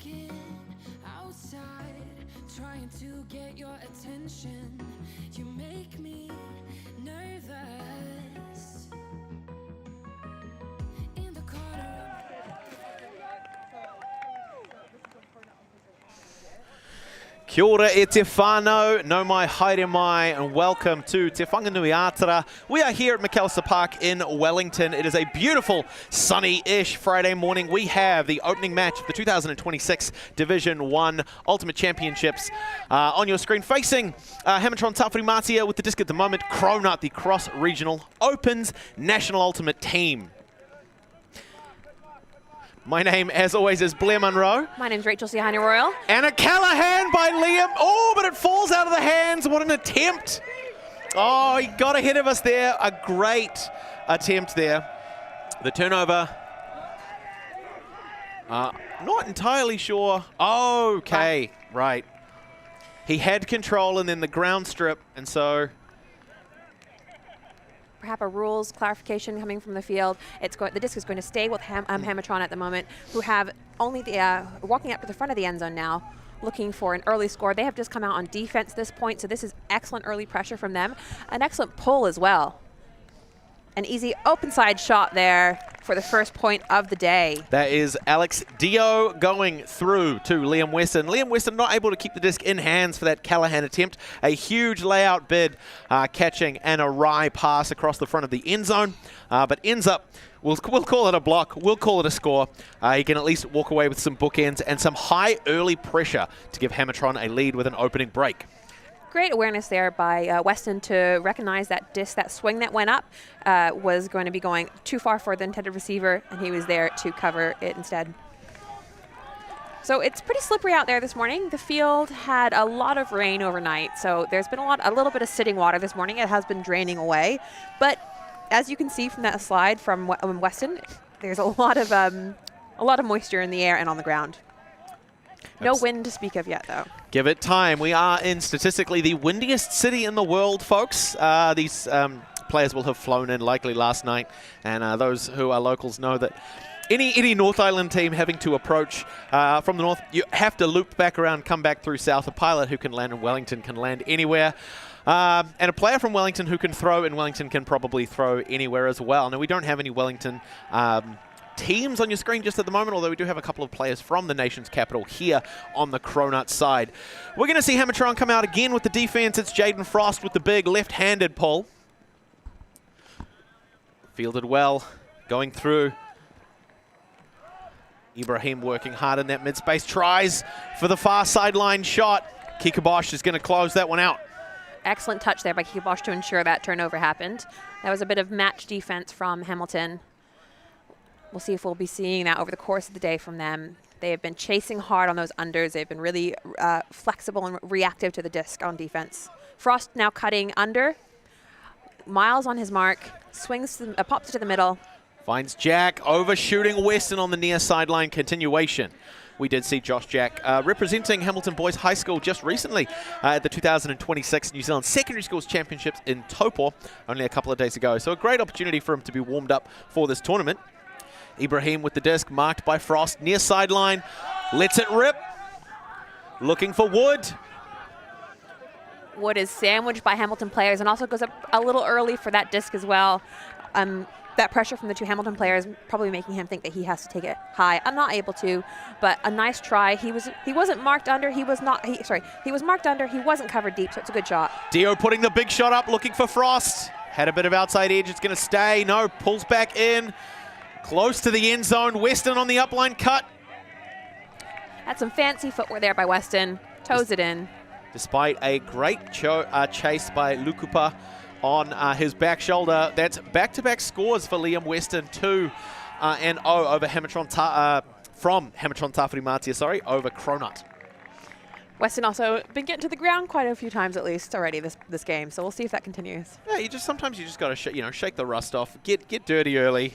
walking outside, trying to get your attention. You make me nervous. In the corner. Kia ora e te whānau, no mai haere mai, and welcome to Te Whanganuiatara. We are here at Mickael Park in Wellington. It is a beautiful, sunny-ish Friday morning. We have the opening match of the 2026 Division 1 Ultimate Championships on your screen, facing Hammertron Tāwhirimātea with the disc at the moment, CRONUT, the cross-regional Opens National Ultimate Team. My name, as always, is Blair Munro. My name's Rachel Sihani Royal. And a Callahan by Liam. Oh, but it falls out of the hands. What an attempt. Oh, he got ahead of us there. A great attempt there. The turnover. Not entirely sure. Okay, right. He had control and then the ground strip, and so... Perhaps a rules clarification coming from the field. The disc is going to stay with Hammertron at the moment, who have only the walking up to the front of the end zone now, looking for an early score. They have just come out on defense this point, so this is excellent early pressure from them. An excellent pull as well. An easy open side shot there for the first point of the day. That is Alex Dio going through to Liam Weston. Liam Weston not able to keep the disc in hands for that Callahan attempt. A huge layout bid, catching an awry pass across the front of the end zone, but ends up, we'll call it a block, we'll call it a score. He can at least walk away with some bookends and some high early pressure to give Hammertron a lead with an opening break. Great awareness there by Weston to recognize that disc, that swing that went up was going to be going too far for the intended receiver, and he was there to cover it instead. So it's pretty slippery out there this morning. The field had a lot of rain overnight, so there's been a little bit of sitting water this morning. It has been draining away, but as you can see from that slide from Weston, there's a lot of moisture in the air and on the ground. No wind to speak of yet, though. Give it time. We are in statistically the windiest city in the world, folks. These players will have flown in likely last night, and those who are locals know that any North Island team having to approach from the north, you have to loop back around, come back through south. A pilot who can land in Wellington can land anywhere. And a player from Wellington who can throw in Wellington can probably throw anywhere as well. Now, we don't have any Wellington teams on your screen just at the moment, although we do have a couple of players from the nation's capital here on the CRONUT side. We're going to see Hammertron come out again with the defense. It's Jaden Frost with the big left-handed pull. Fielded well, going through. Ibrahim working hard in that mid-space. Tries for the far sideline shot. Kikabosh is going to close that one out. Excellent touch there by Kikabosh to ensure that turnover happened. That was a bit of match defense from Hamilton. We'll see if we'll be seeing that over the course of the day from them. They have been chasing hard on those unders. They've been really flexible and reactive to the disc on defense. Frost now cutting under. Miles on his mark. Swings, pops it to the middle. Finds Jack overshooting Weston on the near sideline continuation. We did see Josh Jack representing Hamilton Boys High School just recently at the 2026 New Zealand Secondary Schools Championships in Taupo only a couple of days ago. So a great opportunity for him to be warmed up for this tournament. Ibrahim with the disc, marked by Frost, near sideline, lets it rip, looking for Wood. Wood is sandwiched by Hamilton players and also goes up a little early for that disc as well. That pressure from the two Hamilton players probably making him think that he has to take it high. I'm not able to, but a nice try. He wasn't marked under. He was marked under. He wasn't covered deep, so it's a good shot. Dio putting the big shot up, looking for Frost. Had a bit of outside edge. It's going to stay. No, pulls back in. Close to the end zone. Weston on the upline cut. Had some fancy footwear there by Weston. Toes it in. Despite a great chase by Lukupa on his back shoulder. That's back-to-back scores for Liam Weston, 2-0 over Hammertron from Hammertron Tāwhirimātea, over CRONUT. Weston also been getting to the ground quite a few times at least already this game, so we'll see if that continues. Yeah, sometimes you just got to shake the rust off, get dirty early.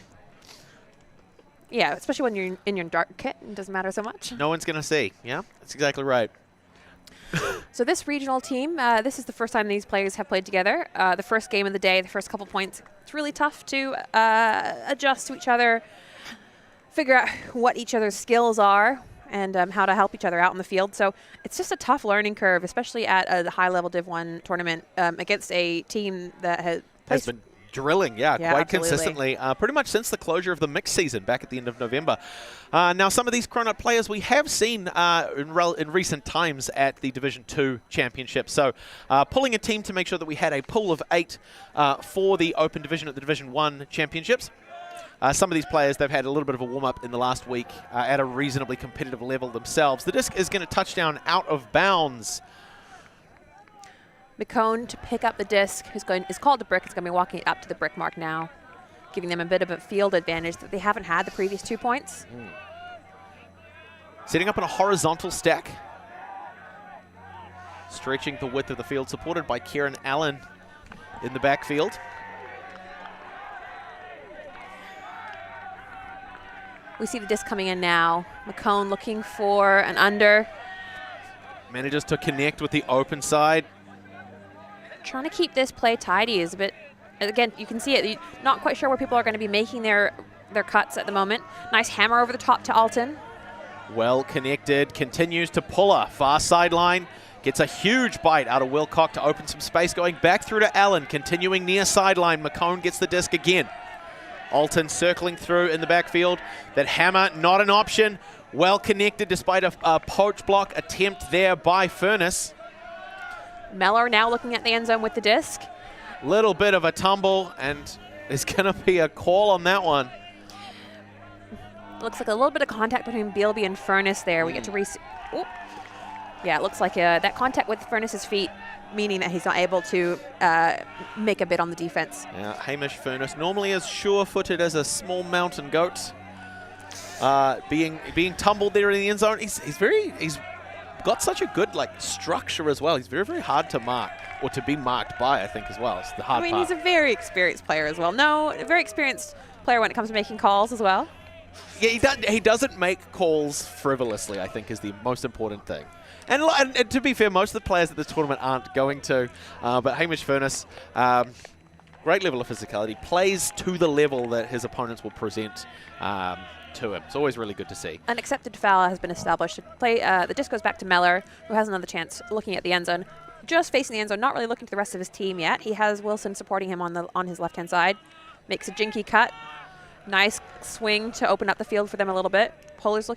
Yeah, especially when you're in your dark kit, it doesn't matter so much. No one's going to see, yeah? That's exactly right. So this regional team, this is the first time these players have played together. The first game of the day, the first couple points, it's really tough to adjust to each other, figure out what each other's skills are. and how to help each other out on the field. So it's just a tough learning curve, especially at a high-level Div 1 tournament against a team that has been drilling, quite absolutely. consistently, pretty much since the closure of the mixed season back at the end of November. Now, some of these CRONUT players we have seen in recent times at the Division 2 Championship. So pulling a team to make sure that we had a pool of 8 for the Open Division at the Division 1 Championships. Some of these players, they've had a little bit of a warm-up in the last week at a reasonably competitive level themselves. The disc is going to touch down out of bounds. Mickael to pick up the disc, is called the brick. It's going to be walking it up to the brick mark now, giving them a bit of a field advantage that they haven't had the previous 2 points. Setting up in a horizontal stack. Stretching the width of the field, supported by Kieran Allen in the backfield. We see the disc coming in now. Mickael looking for an under. Manages to connect with the open side. Trying to keep this play tidy is a bit, again, you can see it. You're not quite sure where people are going to be making their cuts at the moment. Nice hammer over the top to Alton. Well connected, continues to pull her. Far sideline, gets a huge bite out of Wilcock to open some space, going back through to Allen, continuing near sideline. Mickael gets the disc again. Alton circling through in the backfield. That hammer, not an option. Well connected despite a poach block attempt there by Furness. Maehr now looking at the end zone with the disc. Little bit of a tumble, and there's going to be a call on that one. Looks like a little bit of contact between Bealby and Furness there. We get to yeah, it looks like that contact with Furness's feet, meaning that he's not able to make a bit on the defense. Yeah, Hamish Furness, normally as sure-footed as a small mountain goat, being tumbled there in the end zone. He's got such a good structure as well. He's very, very hard to mark, or to be marked by, I think, as well. It's the hard part. He's a very experienced player as well. No, a very experienced player when it comes to making calls as well. Yeah, he doesn't make calls frivolously, I think, is the most important thing. And to be fair, most of the players at this tournament aren't going to. But Hamish Furness, great level of physicality, plays to the level that his opponents will present to him. It's always really good to see. An accepted foul has been established. The disc goes back to Maehr, who has another chance looking at the end zone. Just facing the end zone, not really looking to the rest of his team yet. He has Wilson supporting him on his left-hand side. Makes a jinky cut. Nice swing to open up the field for them a little bit. Polar's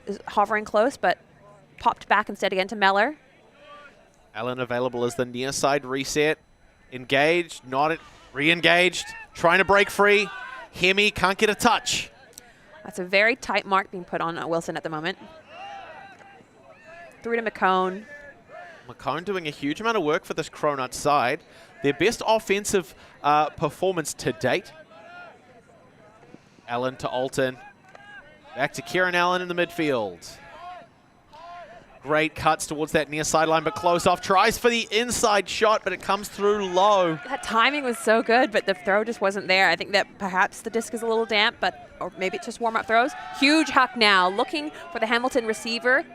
is hovering close, but popped back instead again to Maehr. Allen available as the near side reset. Engaged, not re-engaged. Trying to break free. Hemi can't get a touch. That's a very tight mark being put on Wilson at the moment. Through to Mickael. Mickael doing a huge amount of work for this CRONUT side. Their best offensive performance to date. Allen to Alton. Back to Kieran Allen in the midfield. Great cuts towards that near sideline, but close off. Tries for the inside shot, but it comes through low. That timing was so good, but the throw just wasn't there. I think that perhaps the disc is a little damp, or maybe it's just warm-up throws. Huge huck now, looking for the Hamilton receiver.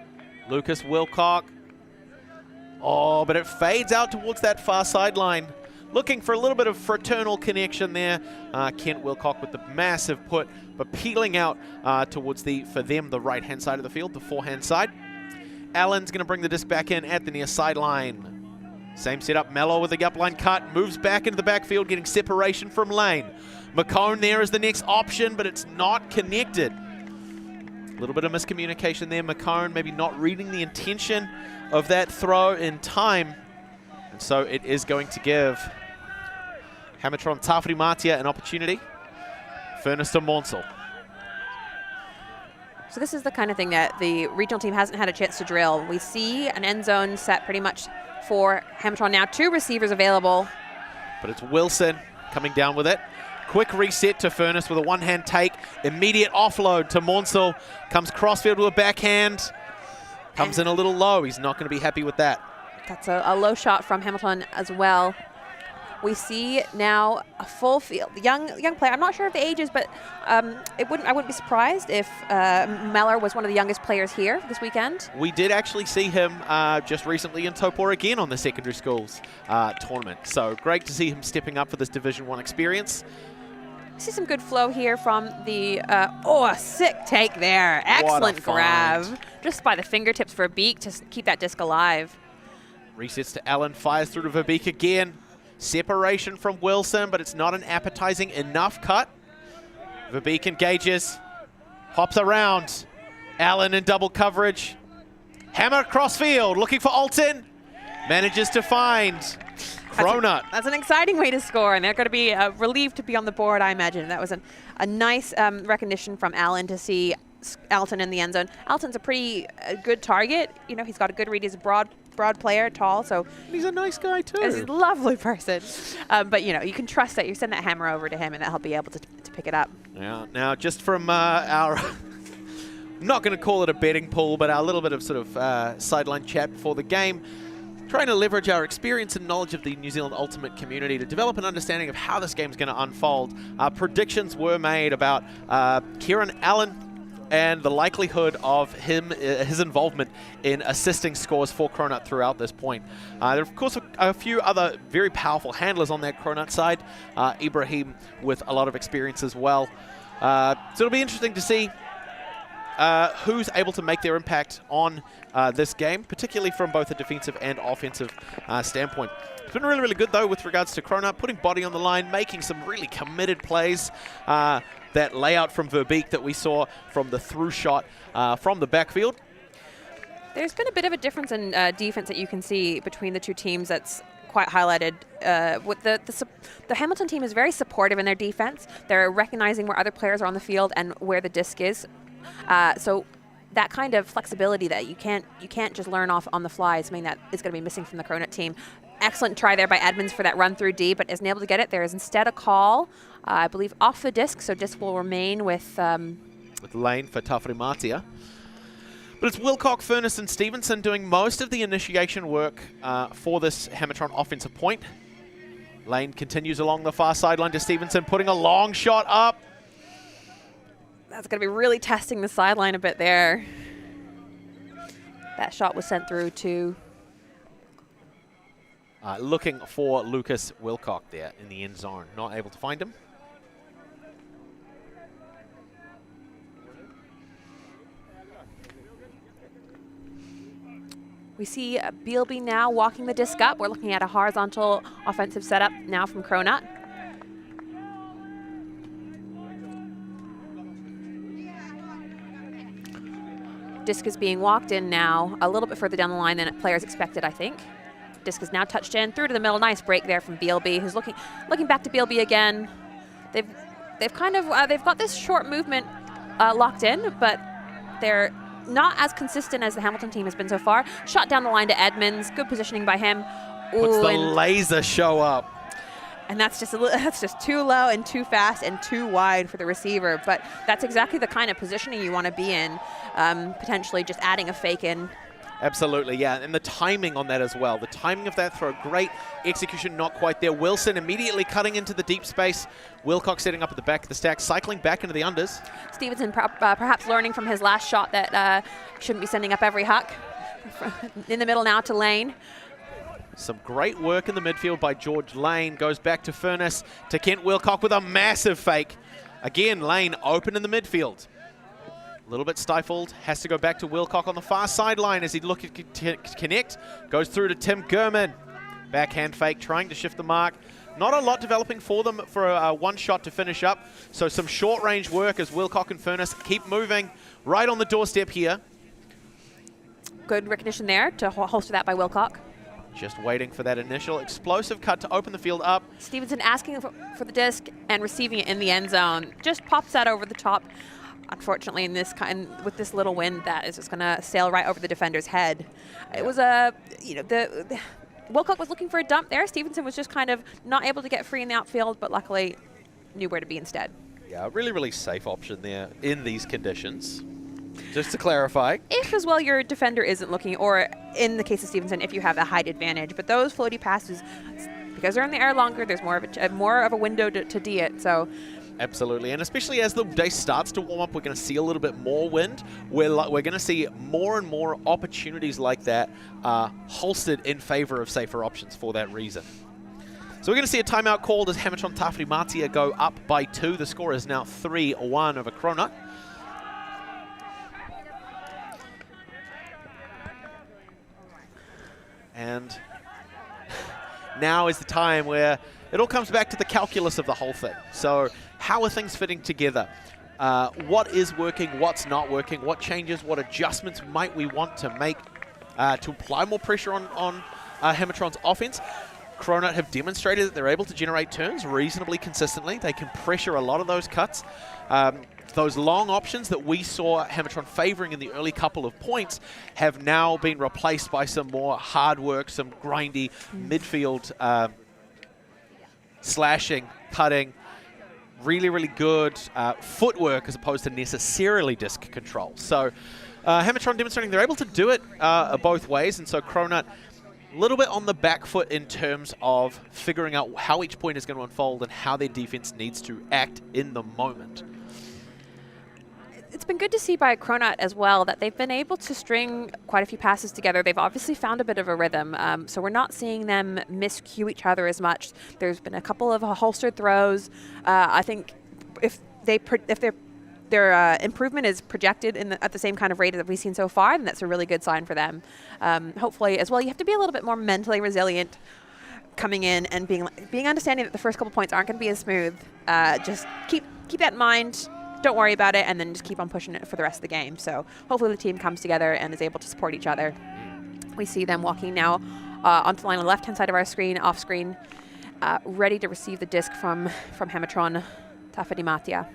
Lucas Wilcock. Oh, but it fades out towards that far sideline. Looking for a little bit of fraternal connection there. Kent Wilcock with the massive put, but peeling out towards for them, the right-hand side of the field, the forehand side. Allen's going to bring the disc back in at the near sideline. Same setup, Mello with the upline cut, moves back into the backfield, getting separation from lane. Mickael there is the next option, but it's not connected. A little bit of miscommunication there. Mickael maybe not reading the intention of that throw in time. And so it is going to give Hammertron Tāwhirimātea an opportunity. Furness to Morse. So this is the kind of thing that the regional team hasn't had a chance to drill. We see an end zone set pretty much for Hammertron now. 2 receivers available. But it's Wilson coming down with it. Quick reset to Furness with a one-hand take. Immediate offload to Morse. Comes crossfield with a backhand. Comes in a little low. He's not going to be happy with that. That's a low shot from Hamilton as well. We see now a full field, young player. I'm not sure of the ages, but I wouldn't be surprised if Maehr was one of the youngest players here this weekend. We did actually see him just recently in Topor again on the secondary schools tournament. So great to see him stepping up for this Division 1 experience. See some good flow here from the, oh, a sick take there. Excellent grab. Just by the fingertips for Verbeek to keep that disc alive. Resets to Allen, fires through to Verbeek again. Separation from Wilson, but it's not an appetizing enough cut. Verbeek engages, hops around. Allen in double coverage. Hammer across field, looking for Alton. Manages to find CRONUT. That's an exciting way to score, and they're going to be relieved to be on the board, I imagine. That was a nice recognition from Allen to see Alton in the end zone. Alton's a pretty good target. You know, he's got a good read. He's a broad player, tall, so he's a nice guy too. He's a lovely person. But you know, you can trust that you send that hammer over to him and that he'll be able to pick it up. Yeah. Now, just from our, not going to call it a betting pool, but our little bit of sort of sideline chat before the game, trying to leverage our experience and knowledge of the New Zealand Ultimate community to develop an understanding of how this game's going to unfold. Predictions were made about Kieran Allen and the likelihood of his involvement in assisting scores for CRONUT throughout this point. There are, of course, a few other very powerful handlers on that CRONUT side. Ibrahim with a lot of experience as well. So it'll be interesting to see who's able to make their impact on this game, particularly from both a defensive and offensive standpoint. It's been really, really good, though, with regards to CRONUT, putting body on the line, making some really committed plays. That layout from Verbeek that we saw from the through shot from the backfield. There's been a bit of a difference in defense that you can see between the two teams that's quite highlighted. With the Hamilton team is very supportive in their defense. They're recognizing where other players are on the field and where the disc is. So that kind of flexibility that you can't just learn off on the fly is something that is going to be missing from the CRONUT team. Excellent try there by Edmonds for that run through D, but isn't able to get it. There is instead a call, I believe, off the disc, so disc will remain with Lane for Tāwhirimātea. But it's Wilcock, Furness, and Stevenson doing most of the initiation work for this Hammertron offensive point. Lane continues along the far sideline to Stevenson, putting a long shot up. That's going to be really testing the sideline a bit there. That shot was sent through to... looking for Lucas Wilcock there in the end zone. Not able to find him. We see Bealby now walking the disc up. We're looking at a horizontal offensive setup now from CRONUT. Disc is being walked in now a little bit further down the line than players expected, I think. Disc is now touched in through to the middle. Nice break there from Bealby, who's looking back to Bealby again. They've got this short movement locked in, but they're not as consistent as the Hamilton team has been so far. Shot down the line to Edmonds. Good positioning by him. Puts the laser show up. And that's just too low and too fast and too wide for the receiver. But that's exactly the kind of positioning you want to be in. Potentially just adding a fake in. Absolutely, yeah, and the timing on that as well. The timing of that throw, great execution, not quite there. Wilson immediately cutting into the deep space. Wilcock setting up at the back of the stack, cycling back into the unders. Stevenson perhaps learning from his last shot that shouldn't be sending up every huck. In the middle now to Lane. Some great work in the midfield by George Lane. Goes back to Furness, to Kent Wilcock with a massive fake. Again, Lane open in the midfield. A little bit stifled, has to go back to Wilcock on the far sideline as he look to connect. Goes through to Tim Gurman. Backhand fake, trying to shift the mark. Not a lot developing for them for a one shot to finish up. So some short range work as Wilcock and Furness keep moving right on the doorstep here. Good recognition there to holster that by Wilcock. Just waiting for that initial explosive cut to open the field up. Stevenson asking for the disc and receiving it in the end zone. Just pops that over the top. Unfortunately, with this little wind, that is just going to sail right over the defender's head. It was the Wilcock was looking for a dump there. Stevenson was just kind of not able to get free in the outfield, but luckily knew where to be instead. Yeah, a really, really safe option there in these conditions. Just to clarify. If as well your defender isn't looking, or in the case of Stevenson, if you have a height advantage. But those floaty passes, because they're in the air longer, there's more of a window to D it. So. Absolutely, and especially as the day starts to warm up, we're going to see a little bit more wind. We're going to see more and more opportunities like that holstered in favor of safer options for that reason. So we're going to see a timeout called as Hammertron Tāwhirimātea go up by 2. The score is now 3-1 over CRONUT. And now is the time where it all comes back to the calculus of the whole thing. So how are things fitting together? What is working, what's not working, what changes, what adjustments might we want to make to apply more pressure on Hammertron's offense? CRONUT have demonstrated that they're able to generate turns reasonably consistently. They can pressure a lot of those cuts. Those long options that we saw Hammertron favoring in the early couple of points have now been replaced by some more hard work, some grindy midfield slashing, cutting, really, really good footwork as opposed to necessarily disc control. So Hammertron demonstrating they're able to do it both ways, and so CRONUT a little bit on the back foot in terms of figuring out how each point is going to unfold and how their defense needs to act in the moment. It's been good to see by CRONUT as well that they've been able to string quite a few passes together. They've obviously found a bit of a rhythm, so we're not seeing them miscue each other as much. There's been a couple of holstered throws. I think if their improvement is projected at the same kind of rate that we've seen so far, then that's a really good sign for them. Hopefully as well, you have to be a little bit more mentally resilient coming in and being understanding that the first couple points aren't going to be as smooth. Just keep that in mind. Don't worry about it, and then just keep on pushing it for the rest of the game. So hopefully the team comes together and is able to support each other. We see them walking now onto the line on the left-hand side of our screen, off screen, ready to receive the disc from Hammertron Tāwhirimātea.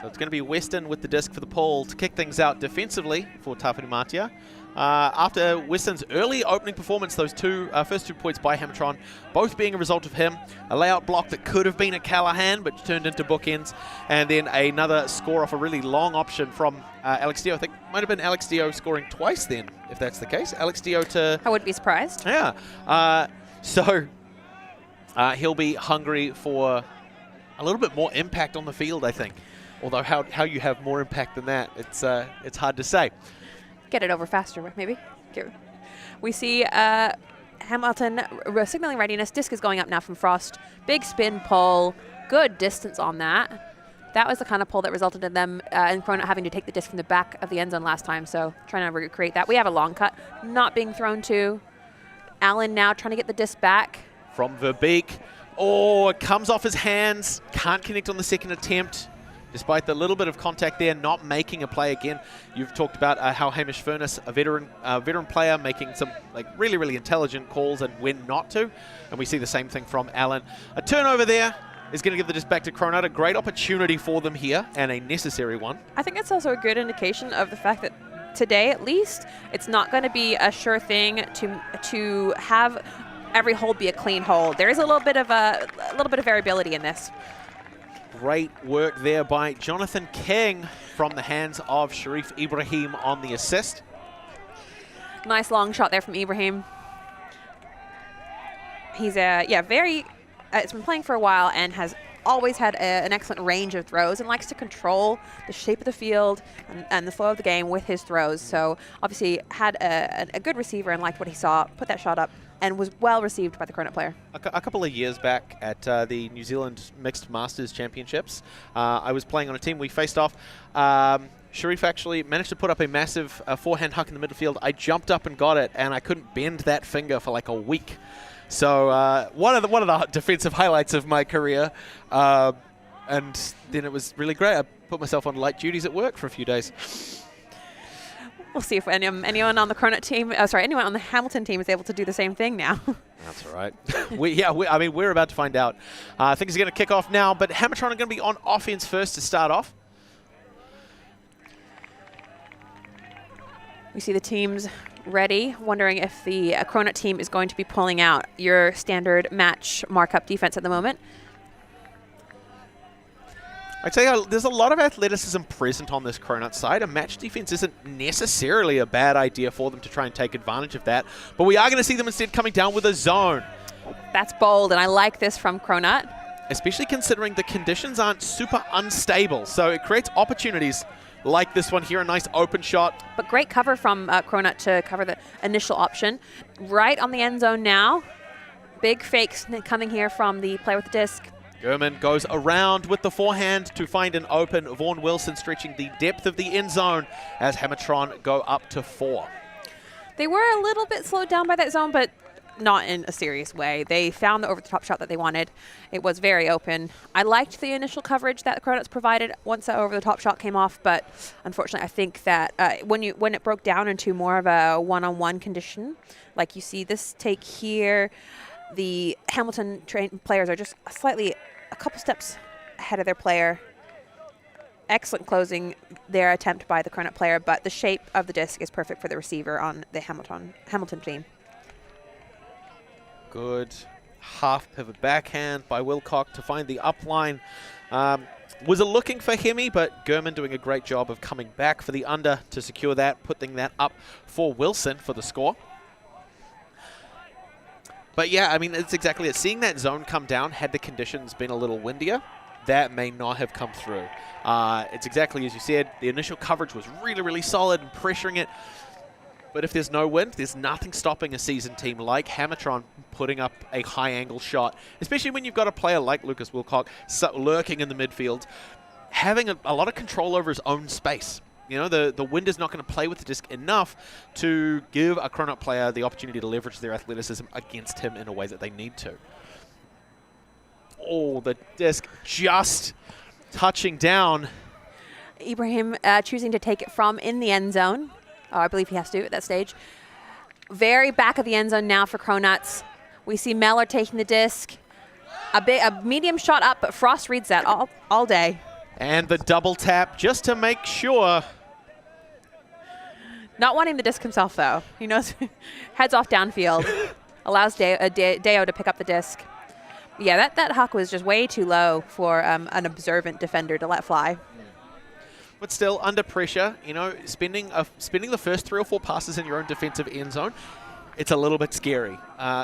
So it's going to be Weston with the disc for the pull to kick things out defensively for Tāwhirimātea. After Weston's early opening performance, those first 2 points by Hammertron, both being a result of him, a layout block that could have been a Callahan but turned into bookends, and then another score off a really long option from Alex Dio. I think might have been Alex Dio scoring twice then, if that's the case. Alex Dio to... I wouldn't be surprised. Yeah. So he'll be hungry for a little bit more impact on the field, I think. Although how you have more impact than that, it's hard to say. Get it over faster, maybe. We see Hamilton signaling readiness. Disc is going up now from Frost. Big spin pull. Good distance on that. That was the kind of pull that resulted in them and CRONUT having to take the disc from the back of the end zone last time. So trying to recreate that. We have a long cut not being thrown to. Allen now trying to get the disc back. From Verbeek. Oh, it comes off his hands. Can't connect on the second attempt. Despite the little bit of contact there, not making a play again. You've talked about how Hamish Furness, a veteran player, making some really, really intelligent calls and when not to. And we see the same thing from Allen. A turnover there is going to give the disc back to CRONUT. A great opportunity for them here and a necessary one. I think that's also a good indication of the fact that today, at least, it's not going to be a sure thing to have every hold be a clean hold. There is a little bit of variability in this. Great work there by Jonathan King from the hands of Sharif Ibrahim on the assist. Nice long shot there from Ibrahim. He's it's been playing for a while and has always had an excellent range of throws and likes to control the shape of the field and the flow of the game with his throws. So obviously had a good receiver and liked what he saw, put that shot up, and was well received by the CRONUT player. A couple of years back at the New Zealand Mixed Masters Championships, I was playing on a team. We faced off. Sharif actually managed to put up a massive forehand huck in the midfield. I jumped up and got it, and I couldn't bend that finger for like a week. So one of the defensive highlights of my career, and then it was really great. I put myself on light duties at work for a few days. We'll see if anyone on the CRONUT team, anyone on the Hamilton team is able to do the same thing now. That's all right. We're about to find out. Things are going to kick off now, but Hammertron are going to be on offense first to start off. We see the teams ready, wondering if the CRONUT team is going to be pulling out your standard match markup defense at the moment. I'd say there's a lot of athleticism present on this CRONUT side. A match defense isn't necessarily a bad idea for them to try and take advantage of that. But we are going to see them instead coming down with a zone. That's bold, and I like this from CRONUT. Especially considering the conditions aren't super unstable. So it creates opportunities like this one here, a nice open shot. But great cover from CRONUT to cover the initial option. Right on the end zone now. Big fakes coming here from the player with the disc. German goes around with the forehand to find an open. Vaughan Wilson stretching the depth of the end zone as Hammertron go up to 4. They were a little bit slowed down by that zone, but not in a serious way. They found the over-the-top shot that they wanted. It was very open. I liked the initial coverage that the CRONUTs provided once that over-the-top shot came off, but unfortunately I think that when it broke down into more of a one-on-one condition, like you see this take here, the Hamilton players are just a couple steps ahead of their player. Excellent closing their attempt by the CRONUT player, but the shape of the disc is perfect for the receiver on the Hamilton team. Good half pivot backhand by Wilcock to find the upline. Was looking for Hemi, but German doing a great job of coming back for the under to secure that, putting that up for Wilson for the score. But yeah, I mean, it's exactly it. Seeing that zone come down, had the conditions been a little windier, that may not have come through. It's exactly as you said. The initial coverage was really, really solid and pressuring it. But if there's no wind, there's nothing stopping a seasoned team like Hammertron putting up a high-angle shot, especially when you've got a player like Lucas Wilcock lurking in the midfield, having a lot of control over his own space. You know, the wind is not going to play with the disc enough to give a CRONUT player the opportunity to leverage their athleticism against him in a way that they need to. Oh, the disc just touching down. Ibrahim choosing to take it from in the end zone. Oh, I believe he has to at that stage. Very back of the end zone now for CRONUTs. We see Maehr taking the disc. A medium shot up, but Frost reads that all day. And the double tap just to make sure. Not wanting the disc himself, though. He knows, heads off downfield. Allows Deo to pick up the disc. Yeah, that huck was just way too low for an observant defender to let fly. But still, under pressure, you know, spending the first 3 or 4 passes in your own defensive end zone, it's a little bit scary.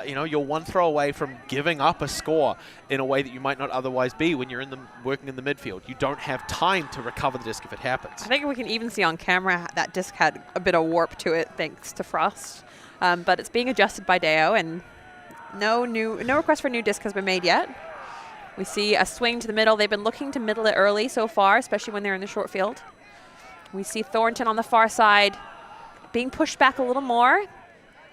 You know, you're one throw away from giving up a score in a way that you might not otherwise be when you're working in the midfield. You don't have time to recover the disc if it happens. I think we can even see on camera that disc had a bit of warp to it thanks to Frost. But it's being adjusted by Deo, and no request for new disc has been made yet. We see a swing to the middle. They've been looking to middle it early so far, especially when they're in the short field. We see Thornton on the far side being pushed back a little more.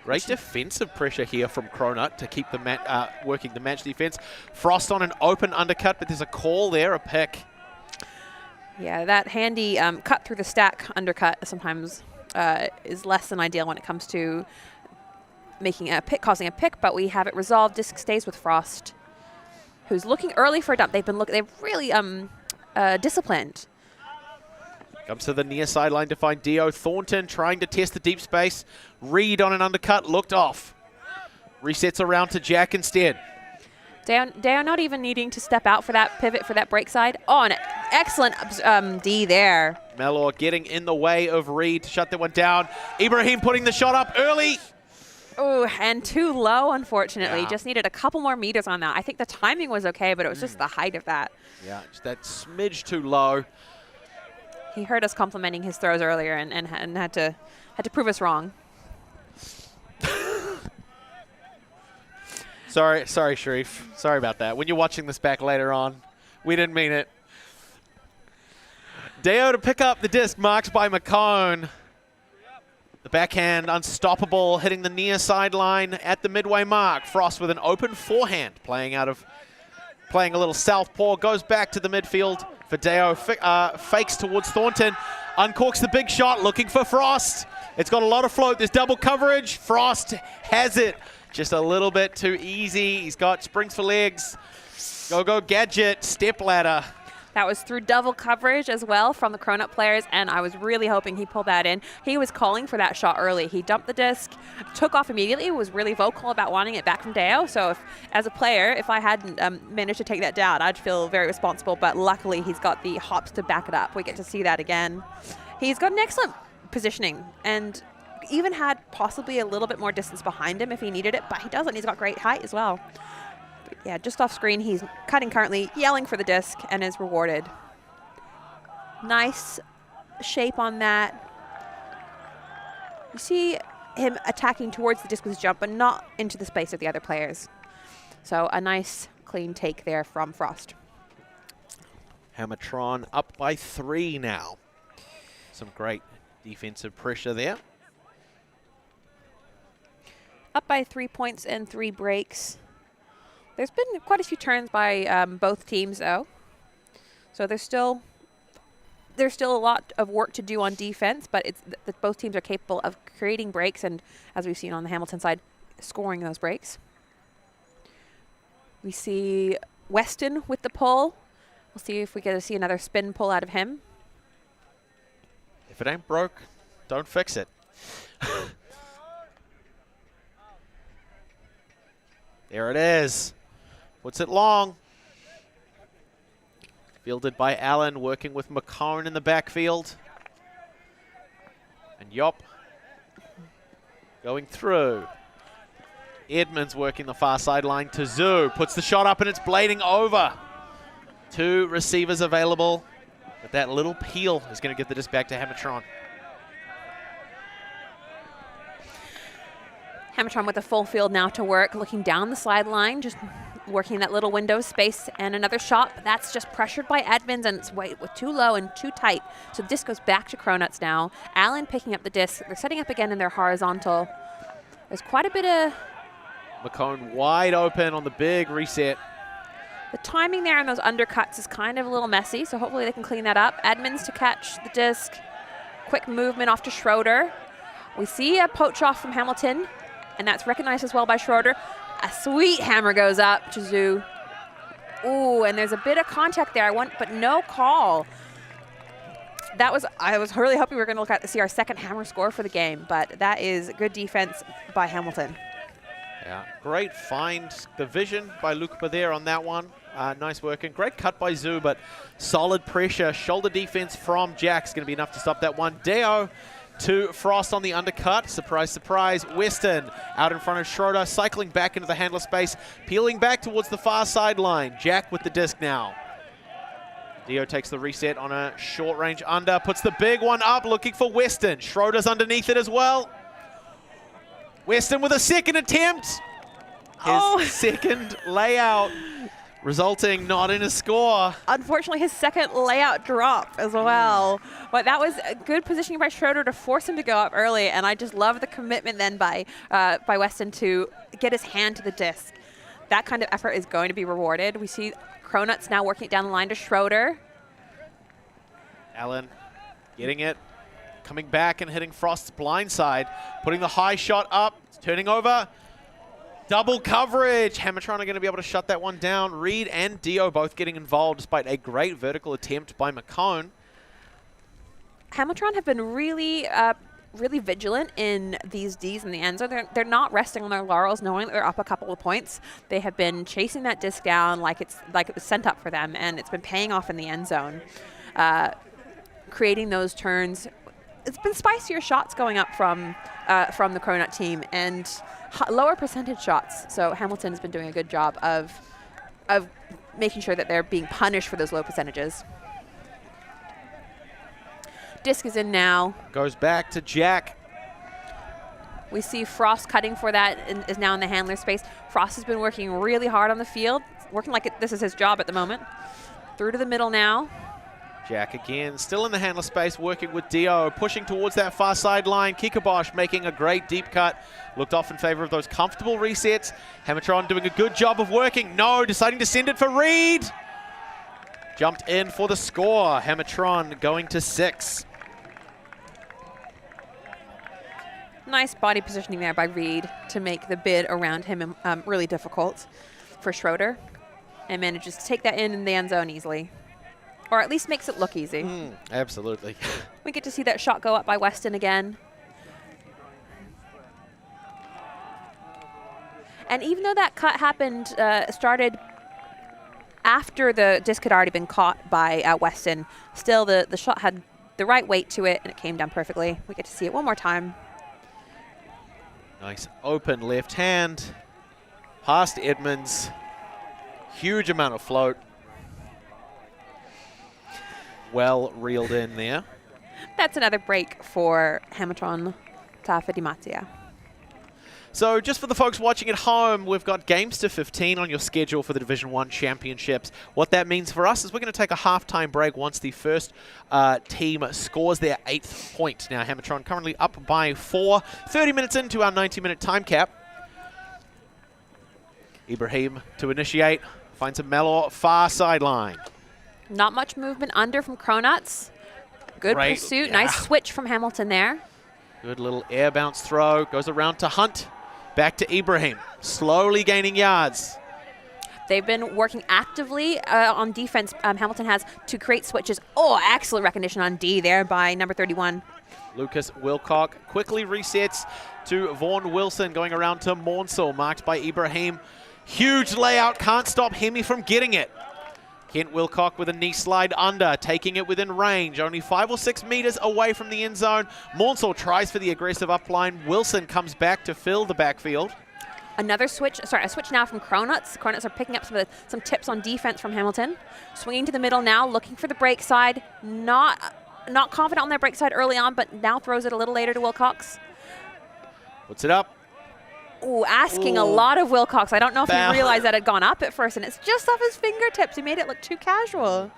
Great defensive pressure here from CRONUT to keep the working the match defense. Frost on an open undercut, but there's a call there, a pick. Yeah, that handy cut through the stack undercut sometimes is less than ideal when it comes to making a pick, causing a pick, but we have it resolved. Disc stays with Frost, who's looking early for a dump. They've really disciplined. Comes to the near sideline to find Deo. Thornton trying to test the deep space. Reed on an undercut, looked off. Resets around to Jack instead. Deo not even needing to step out for that pivot for that break side. Oh, an excellent D there. Maehr getting in the way of Reed to shut that one down. Ibrahim putting the shot up early. Oh, and too low, unfortunately. Yeah. Just needed a couple more meters on that. I think the timing was okay, but it was just the height of that. Yeah, just that smidge too low. He heard us complimenting his throws earlier and had to prove us wrong. Sorry, Sharif. Sorry about that. When you're watching this back later on, we didn't mean it. Deo to pick up the disc, marked by McCone. The backhand unstoppable, hitting the near sideline at the midway mark. Frost with an open forehand, playing a little southpaw, goes back to the midfield for Deo. Fakes towards Thornton, uncorks the big shot, looking for Frost. It's got a lot of float. There's double coverage. Frost has it. Just a little bit too easy. He's got springs for legs. Go gadget, step ladder. That was through double coverage as well from the CRONUT players, and I was really hoping he pulled that in. He was calling for that shot early. He dumped the disc, took off immediately, was really vocal about wanting it back from Deo. So as a player, if I hadn't managed to take that down, I'd feel very responsible, but luckily he's got the hops to back it up. We get to see that again. He's got an excellent positioning and even had possibly a little bit more distance behind him if he needed it, but he doesn't. He's got great height as well. But yeah, just off screen, he's cutting currently, yelling for the disc, and is rewarded. Nice shape on that. You see him attacking towards the disc with his jump, but not into the space of the other players. So a nice clean take there from Frost. Hammertron up by 3 now. Some great defensive pressure there. Up by 3 points and 3 breaks. There's been quite a few turns by both teams, though. So there's still a lot of work to do on defense, but it's that both teams are capable of creating breaks and, as we've seen on the Hamilton side, scoring those breaks. We see Weston with the pull. We'll see if we get to see another spin pull out of him. If it ain't broke, don't fix it. There it is. Puts it long. Fielded by Allen, working with Mickael in the backfield. And Yop going through. Edmonds working the far sideline to Zoo. Puts the shot up and it's blading over. 2 receivers available. But that little peel is going to get the disc back to Hammertron. Hammertron with a full field now to work, looking down the sideline, just working that little window of space, and another shot. That's just pressured by Edmonds, and it's way too low and too tight. So the disc goes back to CRONUTs now. Allen picking up the disc. They're setting up again in their horizontal. There's quite a bit of... Mickael wide open on the big reset. The timing there on those undercuts is kind of a little messy, so hopefully they can clean that up. Edmonds to catch the disc. Quick movement off to Schroeder. We see a poach off from Hamilton, and that's recognized as well by Schroeder. A sweet hammer goes up to Zoo. Ooh, and there's a bit of contact there, but no call. I was really hoping we were going to see our second hammer score for the game, but that is good defense by Hamilton. Yeah, great find. The vision by Lukpa there on that one. Nice work and great cut by Zoo, but solid pressure. Shoulder defense from Jack's going to be enough to stop that one. Deo to Frost on the undercut. Surprise, surprise. Weston out in front of Schroeder, cycling back into the handler space, peeling back towards the far sideline. Jack with the disc now. Deo takes the reset on a short range under, puts the big one up, looking for Weston. Schroeder's underneath it as well. Weston with a second attempt. His second layout, resulting not in a score. Unfortunately, his second layout drop as well. But that was a good positioning by Schroeder to force him to go up early, and I just love the commitment then by Weston to get his hand to the disc. That kind of effort is going to be rewarded. We see CRONUTs now working it down the line to Schroeder. Allen getting it, coming back and hitting Frost's blind side, putting the high shot up, it's turning over. Double coverage. Hammertron are going to be able to shut that one down. Reed and Dio both getting involved despite a great vertical attempt by Mickael. Hammertron have been really vigilant in these Ds in the end zone. They're not resting on their laurels knowing that they're up a couple of points. They have been chasing that disc down like it was sent up for them, and it's been paying off in the end zone. Creating those turns. It's been spicier shots going up from the CRONUT team and lower percentage shots. So Hamilton has been doing a good job of making sure that they're being punished for those low percentages. Disc is in now. Goes back to Jack. We see Frost cutting for that and is now in the handler space. Frost has been working really hard on the field, working like this is his job at the moment. Through to the middle now. Jack again, still in the handler space, working with Dio, pushing towards that far sideline. Kikabosh making a great deep cut. Looked off in favor of those comfortable resets. Hammertron doing a good job of working. No, deciding to send it for Reed. Jumped in for the score. Hammertron going to 6. Nice body positioning there by Reed to make the bid around him really difficult for Schroeder. And manages to take that in the end zone easily. Or at least makes it look easy. Absolutely. We get to see that shot go up by Weston again. And even though that cut happened, started after the disc had already been caught by Weston, still the shot had the right weight to it, and it came down perfectly. We get to see it one more time. Nice open left hand. Past Edmonds. Huge amount of float. Well reeled in there. That's another break for Hammertron Tāwhirimātea. So just for the folks watching at home, we've got games to 15 on your schedule for the Division 1 Championships. What that means for us is we're going to take a half-time break once the first team scores their 8th point. Now, Hammertron currently up by 4, 30 minutes into our 90-minute time cap. Ibrahim to initiate, finds a Maehr far sideline. Not much movement under from CRONUTs. Good pursuit, nice switch from Hamilton there. Good little air bounce throw, goes around to Hunt. Back to Ibrahim, slowly gaining yards. They've been working actively on defense, Hamilton has, to create switches. Oh, excellent recognition on D there by number 31. Lucas Wilcock quickly resets to Vaughan Wilson, going around to Marcel, marked by Ibrahim. Huge layout, can't stop Hemi from getting it. Kent Wilcock with a knee slide under, taking it within range, only 5 or 6 meters away from the end zone. Marcel tries for the aggressive upline. Wilson comes back to fill the backfield. Another switch, a switch now from CRONUTs. CRONUTs are picking up some tips on defense from Hamilton. Swinging to the middle now, looking for the break side. Not confident on their break side early on, but now throws it a little later to Wilcox. Puts it up. Ooh, asking a lot of Wilcox. I don't know if he realized that had gone up at first, and it's just off his fingertips. He made it look too casual.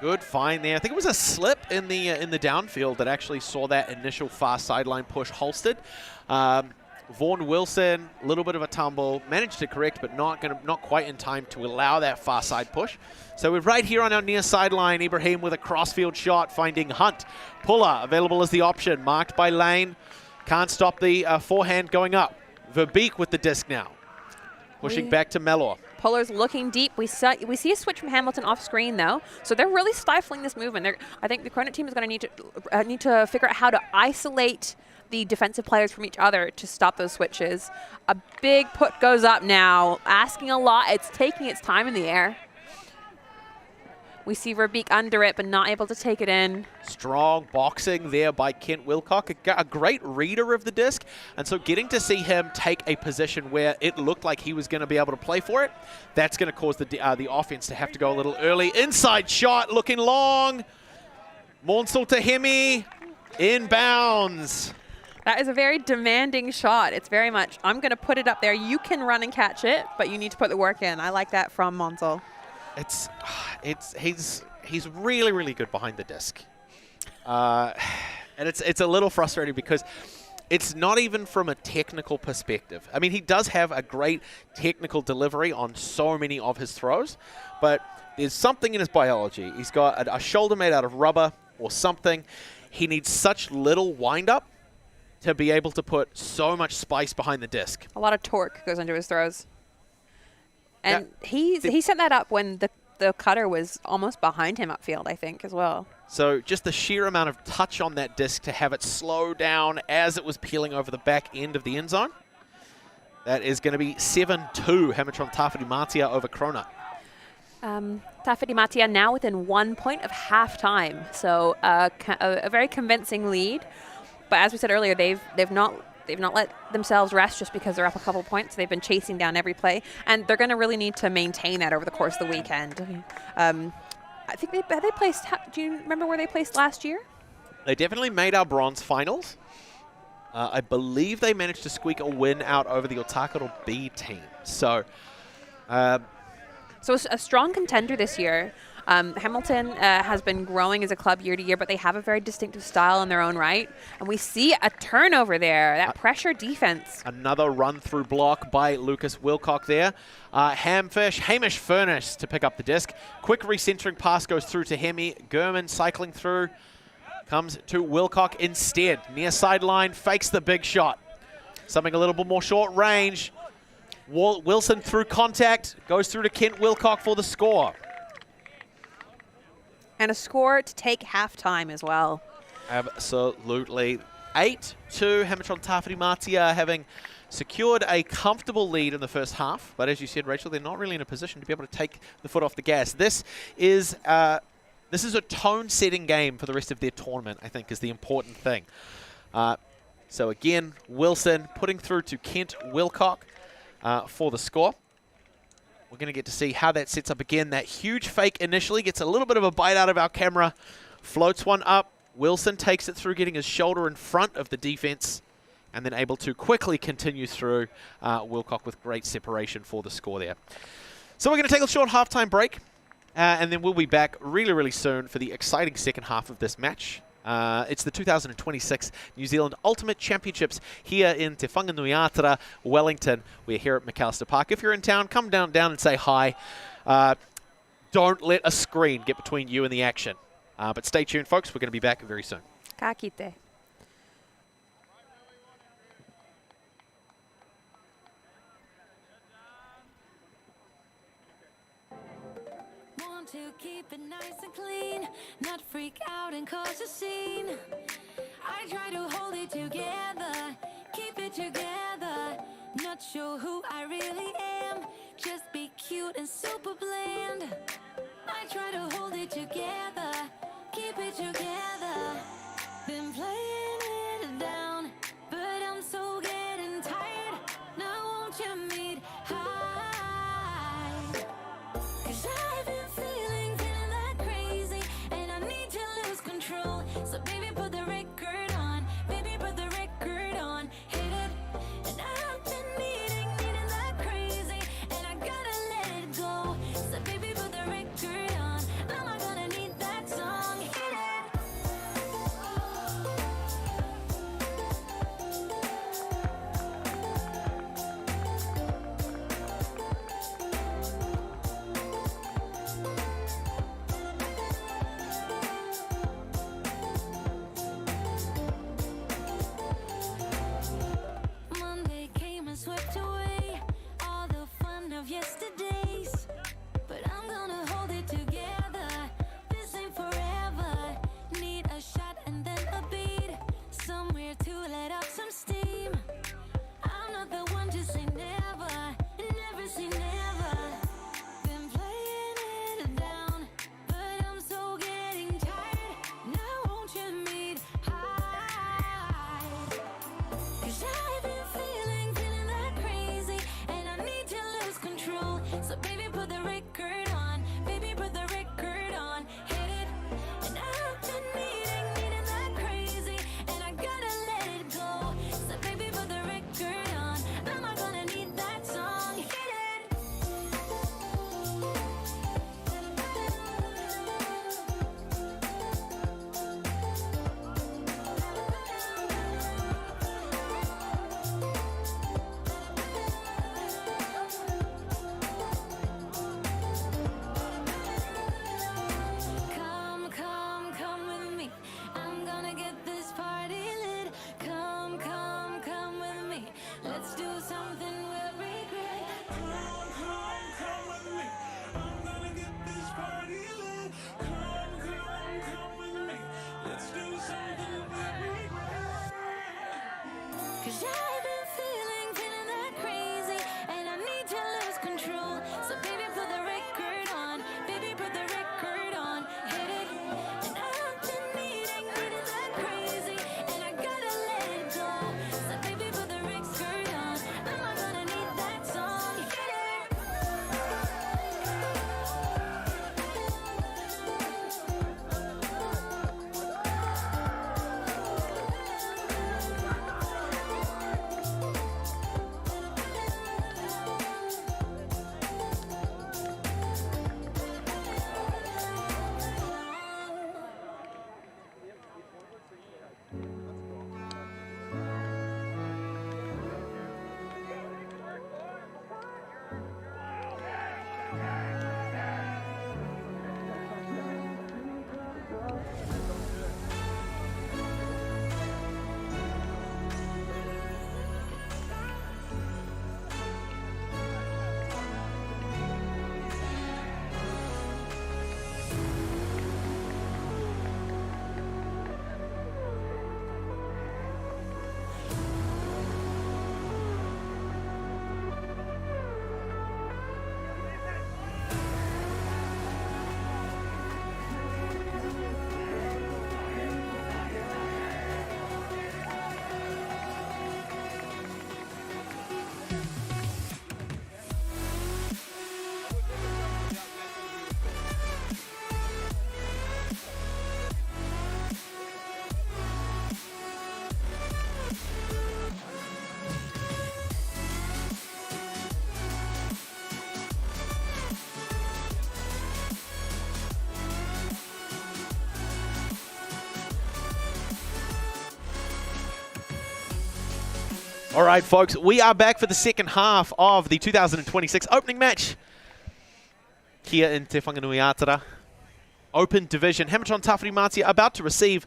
Good find there. I think it was a slip in the downfield that actually saw that initial far sideline push holstered. Vaughan Wilson, a little bit of a tumble, managed to correct, but not quite in time to allow that far side push. So we're right here on our near sideline. Ibrahim with a crossfield shot, finding Hunt. Puller available as the option, marked by Lane. Can't stop the forehand going up. Verbeek with the disc now. Pushing back to Maehr. Puller's looking deep. We see a switch from Hamilton off screen though, so they're really stifling this movement. I think the CRONUT team is going to need to figure out how to isolate the defensive players from each other to stop those switches. A big put goes up now, asking a lot. It's taking its time in the air. We see Verbeek under it, but not able to take it in. Strong Boxing there by Kent Wilcock, a great reader of the disc, and so getting to see him take a position where it looked like he was going to be able to play for it, that's going to cause the offense to have to go a little early. Inside shot, looking long. Marcel to Hemi, inbounds. That is a very demanding shot. It's very much, I'm going to put it up there. You can run and catch it, but you need to put the work in. I like that from Marcel. He's really, really good behind the disc. And it's a little frustrating because it's not even from a technical perspective. I mean, he does have a great technical delivery on so many of his throws, but there's something in his biology. He's got a shoulder made out of rubber or something. He needs such little wind-up to be able to put so much spice behind the disc. A lot of torque goes into his throws. And he set that up when the cutter was almost behind him upfield, I think, as well. So just the sheer amount of touch on that disc to have it slow down as it was peeling over the back end of the end zone. That is going to be 7-2, Hammertron Tāwhirimātea over CRONUT. Tāwhirimātea now within 1 point of halftime. So a very convincing lead. But as we said earlier, they've not let themselves rest just because they're up a couple points. They've been chasing down every play, and they're going to really need to maintain that over the course of the weekend. I think they placed. Do you remember where they placed last year? They definitely made our bronze finals. I believe they managed to squeak a win out over the Otakaro B team. So a strong contender this year. Hamilton has been growing as a club year to year, but they have a very distinctive style in their own right. And we see a turnover there, that pressure defense. Another run-through block by Lucas Wilcock there. Hamish Furnish to pick up the disc. Quick recentering pass goes through to Hemi. Gurman cycling through. Comes to Wilcock instead. Near sideline, fakes the big shot. Something a little bit more short range. Wilson through contact. Goes through to Kent Wilcock for the score. And a score to take halftime as well. Absolutely. 8-2, Hammertron Tāwhirimātea having secured a comfortable lead in the first half. But as you said, Rachel, they're not really in a position to be able to take the foot off the gas. This is a tone-setting game for the rest of their tournament, I think, is the important thing. So again, Wilson putting through to Kent Wilcock for the score. We're going to get to see how that sets up again. That huge fake initially gets a little bit of a bite out of our camera. Floats one up. Wilson takes it through, getting his shoulder in front of the defense. and then able to quickly continue through Wilcock with great separation for the score there. So we're going to take a short halftime break, and then we'll be back really, really soon for the exciting second half of this match. It's the 2026 New Zealand Ultimate Championships here in Te Whanganuiatara, Wellington. We're here at McAllister Park. If you're in town, come down and say hi. Don't let a screen get between you and the action. But stay tuned, folks. We're going to be back very soon. Ka kite. Want to keep it nice and clean, not freak out and cause a scene. I try to hold it together, keep it together. Not sure who I really am, just be cute and super bland. I try to hold it together, keep it together. Been playing it down, but I'm so getting tired. Now won't you meet high? 'Cause I've been feeling that crazy, and I need to lose control. So baby, put the record on, baby, put the record on, hit it. And I've been needing that crazy, and I gotta let it go. So baby, put the record on, I'm not gonna need that song, hit it. Monday came and swept away all the fun of yesterdays. But I'm gonna hold it together. This ain't forever. Need a shot and then a beat. Somewhere to let off some steam. I'm not the one to say never. Never say never. Been playing it down, but I'm so getting tired. Now won't you meet high? 'Cause I've been feeling that crazy, and I need to lose control. So baby, put the record on, baby, put the record on, hit it. And I've been needing that crazy, and I gotta let it go. So baby, put the record on, I'm not gonna need that song, hit it. Come with me. I'm gonna get this party lit. Come with me. Let's do something we'll regret. Come with me. I'm gonna get this party lit. Come with me. Let's do something we'll regret. 'Cause I've been feeling that crazy, and I need to lose control. So baby, put the record on, baby, put the record on, hit it. And I've been needing that crazy, and I gotta let it go. So baby, put the record on, I'm not gonna need that song, hit it. All right, folks, we are back for the second half of the 2026 opening match here in Te Whanganui-a-Tara. Open division. Hammertron Tāwhirimātea about to receive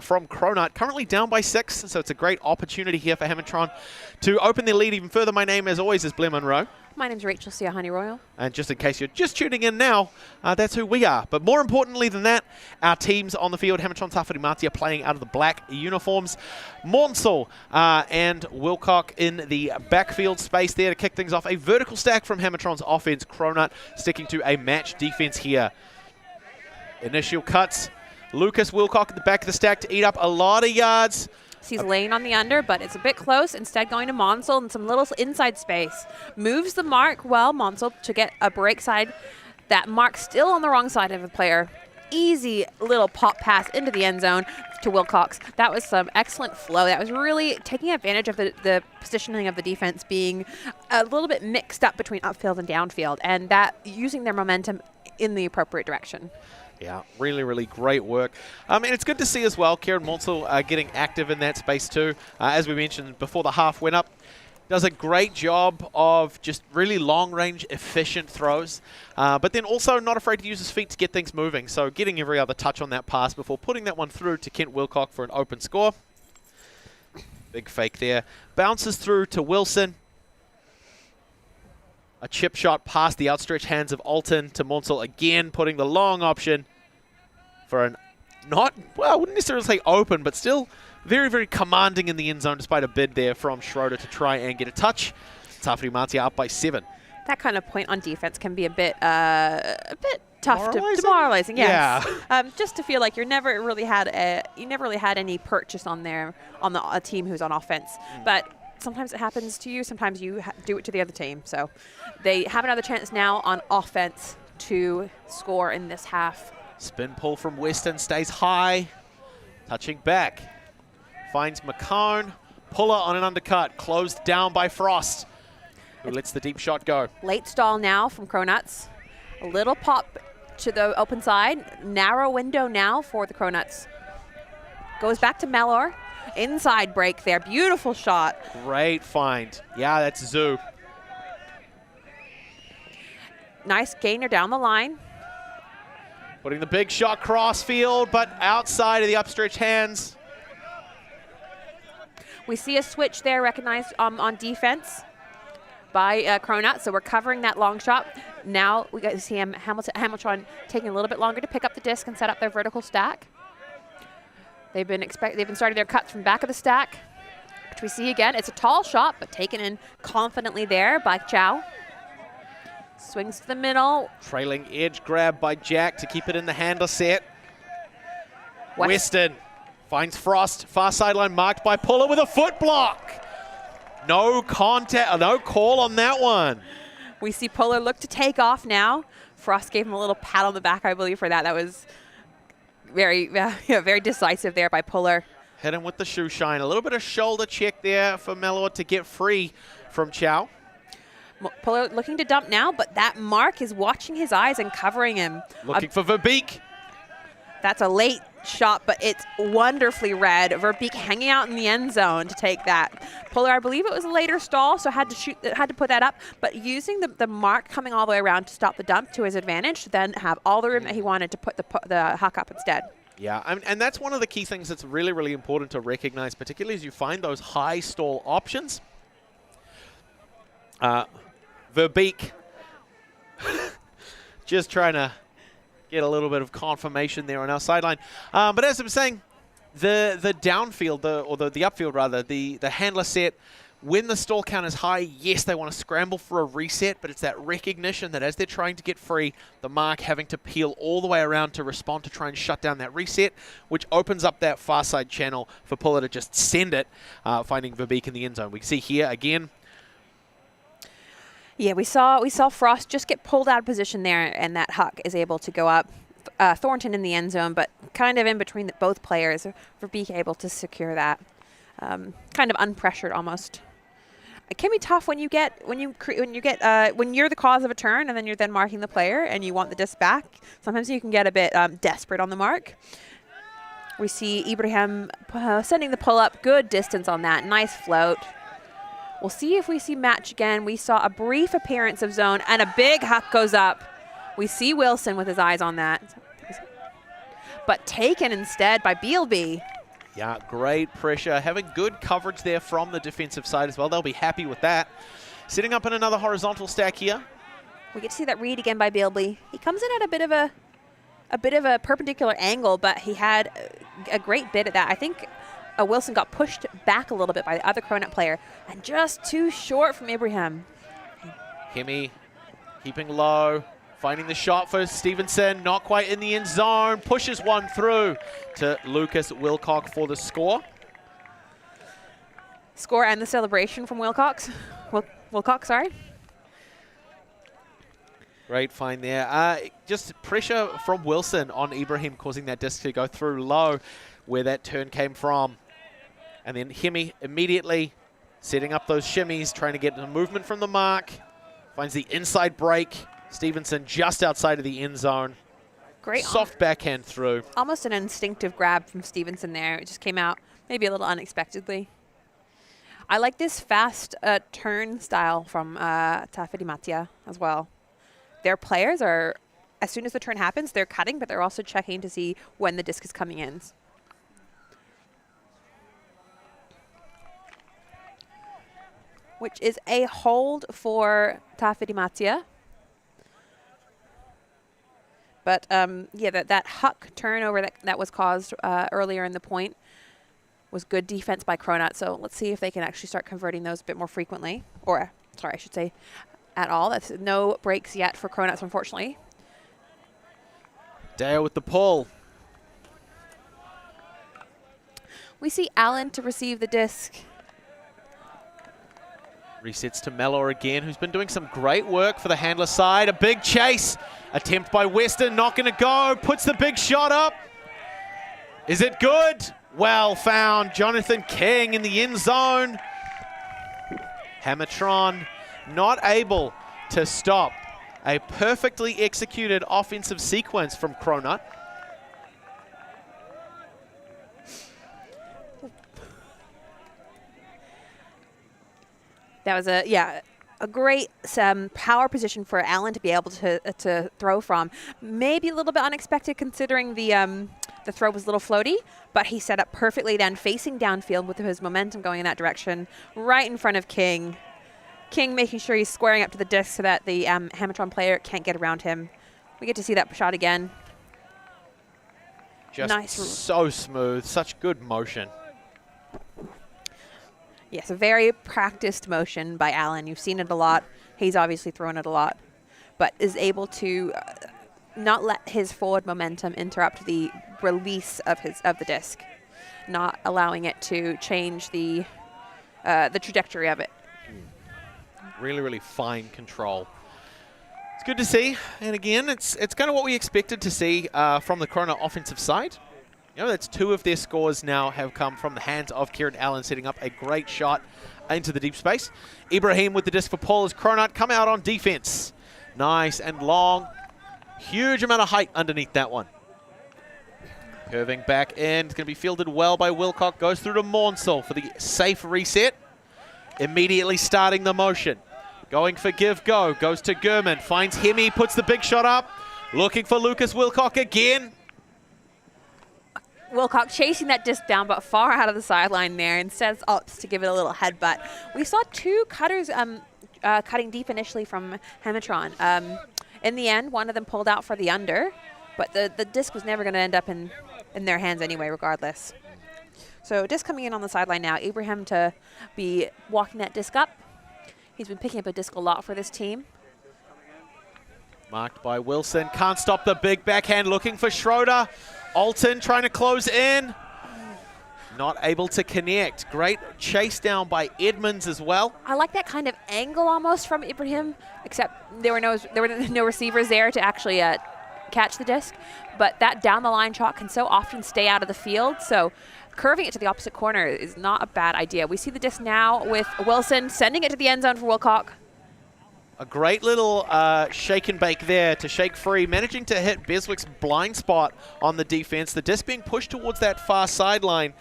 from CRONUT, currently down by 6, so it's a great opportunity here for Hammertron to open their lead even further. My name, as always, is Blair Monroe. My name's Rachel Siahani Royal. And just in case you're just tuning in now, that's who we are. But more importantly than that, our teams on the field, Hammertron Tāwhirimātea playing out of the black uniforms. Marcel and Wilcock in the backfield space there to kick things off. A vertical stack from Hammertron's offense. CRONUT sticking to a match defense here. Initial cuts. Lucas Wilcock at the back of the stack to eat up a lot of yards. He's laying on the under, but it's a bit close. Instead, going to Marcel in some little inside space. Moves the mark well, Marcel, to get a break side. That mark still on the wrong side of the player. Easy little pop pass into the end zone to Wilcox. That was some excellent flow. That was really taking advantage of the positioning of the defense being a little bit mixed up between upfield and downfield, and that using their momentum in the appropriate direction. Yeah, really, really great work. And it's good to see as well Kieran Marcel getting active in that space too. As we mentioned before the half went up, does a great job of just really long-range, efficient throws, but then also not afraid to use his feet to get things moving. So getting every other touch on that pass before putting that one through to Kent Wilcock for an open score. Big fake there. Bounces through to Wilson. A chip shot past the outstretched hands of Alton to Marcel again, putting the long option for an not, well, I wouldn't necessarily say open, but still very, very commanding in the end zone despite a bid there from Schroeder to try and get a touch. Tāwhirimātea up by 7. That kind of point on defense can be a bit tough, demoralizing. Yes. Yeah. Just to feel like you never really had any purchase on a team who's on offense, but sometimes it happens to you. Sometimes you do it to the other team. So they have another chance now on offense to score in this half. Spin pull from Weston stays high. Touching back. Finds McCone. Puller on an undercut. Closed down by Frost, who lets the deep shot go. Late stall now from CRONUTs. A little pop to the open side. Narrow window now for the CRONUTs. Goes back to Maehr. Inside break there. Beautiful shot. Great find. Yeah, that's Zoo. Nice gainer down the line. Putting the big shot cross field, but outside of the upstretched hands. We see a switch there recognized on defense by CRONUT, so we're covering that long shot. Now we got to see Hammertron taking a little bit longer to pick up the disc and set up their vertical stack. They've been starting their cuts from back of the stack, which we see again. It's a tall shot, but taken in confidently there by Chow. Swings to the middle. Trailing edge grab by Jack to keep it in the handler set. Weston finds Frost. Far sideline marked by Puller with a foot block. No contact, no call on that one. We see Puller look to take off now. Frost gave him a little pat on the back, I believe, for that. That was very, very decisive there by Puller. Hit him with the shoe shine. A little bit of shoulder check there for Maehr to get free from Chow. Puller looking to dump now, but that mark is watching his eyes and covering him. Looking for Verbeek. That's a late shot, but it's wonderfully read. Verbeek hanging out in the end zone to take that. Puller, I believe it was a later stall, so had to put that up, but using the mark coming all the way around to stop the dump to his advantage, to then have all the room that he wanted to put the huck up instead. Yeah, and that's one of the key things that's really, really important to recognize, particularly as you find those high stall options. Verbeek just trying to get a little bit of confirmation there on our sideline. But as I'm saying, the downfield, or the upfield rather, the handler set, when the stall count is high, yes, they want to scramble for a reset, but it's that recognition that as they're trying to get free, the mark having to peel all the way around to respond to try and shut down that reset, which opens up that far side channel for Puller to just send it, finding Verbeek in the end zone. We see here again. Yeah, we saw Frost just get pulled out of position there, and that huck is able to go up. Thornton in the end zone, but kind of in between both players. Verbeek able to secure that, kind of unpressured almost. It can be tough when you're the cause of a turn, and then you're then marking the player, and you want the disc back. Sometimes you can get a bit desperate on the mark. We see Ibrahim sending the pull up, good distance on that, nice float. We'll see if we see match again. We saw a brief appearance of zone, and a big huck goes up. We see Wilson with his eyes on that. But taken instead by BLB. Yeah, great pressure. Having good coverage there from the defensive side as well. They'll be happy with that. Setting up in another horizontal stack here. We get to see that read again by BLB. He comes in at a bit of a perpendicular angle, but he had a great bit at that. I think Wilson got pushed back a little bit by the other CRONUT player, and just too short from Ibrahim. Hemi keeping low, finding the shot for Stevenson, not quite in the end zone, pushes one through to Lucas Wilcock for the score. Score and the celebration from Wilcox. Wilcox, sorry. Great find there. Just pressure from Wilson on Ibrahim, causing that disc to go through low where that turn came from. And then Hemi immediately setting up those shimmies, trying to get the movement from the mark. Finds the inside break. Stevenson just outside of the end zone. Great. Soft backhand through. Almost an instinctive grab from Stevenson there. It just came out maybe a little unexpectedly. I like this fast turn style from Tāwhirimātea as well. Their players are, as soon as the turn happens, they're cutting, but they're also checking to see when the disc is coming in. Which is a hold for Tāwhirimātea. But yeah, that huck turnover that was caused earlier in the point was good defense by CRONUT. So let's see if they can actually start converting those a bit more frequently. Or, sorry, I should say at all. That's no breaks yet for CRONUT, unfortunately. Dale with the pull. We see Allen to receive the disc. Resets to Mellor again, who's been doing some great work for the handler side. A big chase. Attempt by Western, not going to go. Puts the big shot up. Is it good? Well found. Jonathan King in the end zone. Hammertron not able to stop a perfectly executed offensive sequence from CRONUT. That was a great power position for Allen to be able to throw from. Maybe a little bit unexpected considering the throw was a little floaty, but he set up perfectly then facing downfield with his momentum going in that direction, right in front of King. King making sure he's squaring up to the disc so that the Hammertron player can't get around him. We get to see that shot again. Just nice. So smooth, such good motion. Yes, a very practiced motion by Allen. You've seen it a lot. He's obviously thrown it a lot, but is able to not let his forward momentum interrupt the release of the disc, not allowing it to change the trajectory of it. Really, really fine control. It's good to see, and again, it's kind of what we expected to see from the CRONUT offensive side. You know, that's 2 of their scores now have come from the hands of Kieran Allen, setting up a great shot into the deep space. Ibrahim with the disc for Paul as CRONUT come out on defense. Nice and long. Huge amount of height underneath that one. Curving back in. It's going to be fielded well by Wilcock. Goes through to Marcel for the safe reset. Immediately starting the motion. Going for give go. Goes to Gurman. Finds Hemi. Puts the big shot up. Looking for Lucas Wilcock again. Wilcock chasing that disc down, but far out of the sideline there. Instead, opts to give it a little headbutt. We saw 2 cutters cutting deep initially from Hammertron. In the end, one of them pulled out for the under, but the disc was never going to end up in their hands anyway, regardless. So disc coming in on the sideline now. Ibrahim to be walking that disc up. He's been picking up a disc a lot for this team. Marked by Wilson. Can't stop the big backhand. Looking for Schroeder. Alton trying to close in. Not able to connect. Great chase down by Edmonds as well. I like that kind of angle almost from Ibrahim, except there were no receivers there to actually catch the disc. But that down the line shot can so often stay out of the field. So curving it to the opposite corner is not a bad idea. We see the disc now with Wilson sending it to the end zone for Wilcock. A great little shake and bake there to shake free, managing to hit Beswick's blind spot on the defense. The disc being pushed towards that far sideline.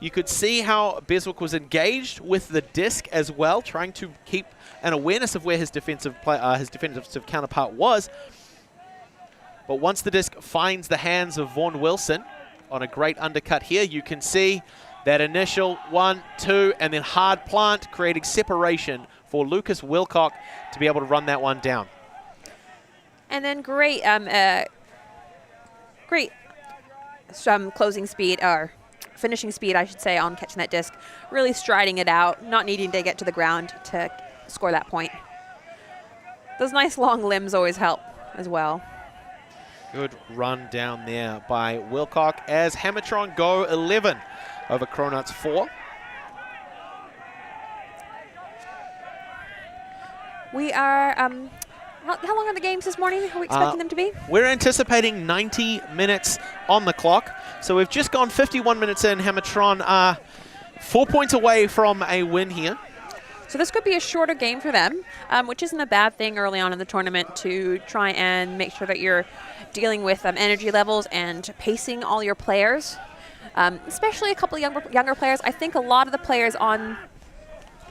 You could see how Beswick was engaged with the disc as well, trying to keep an awareness of where his defensive counterpart was. But once the disc finds the hands of Vaughan Wilson on a great undercut here, you can see that initial 1, 2, and then hard plant, creating separation for Lucas Wilcock to be able to run that one down. And then great closing speed, or finishing speed, I should say, on catching that disc. Really striding it out, not needing to get to the ground to score that point. Those nice long limbs always help as well. Good run down there by Wilcock as Hammertron go 11 over CRONUT's 4. We are, how long are the games this morning? Are we expecting them to be? We're anticipating 90 minutes on the clock. So we've just gone 51 minutes in. Hammertron are 4 points away from a win here. So this could be a shorter game for them, which isn't a bad thing early on in the tournament to try and make sure that you're dealing with energy levels and pacing all your players, especially a couple of younger players. I think a lot of the players on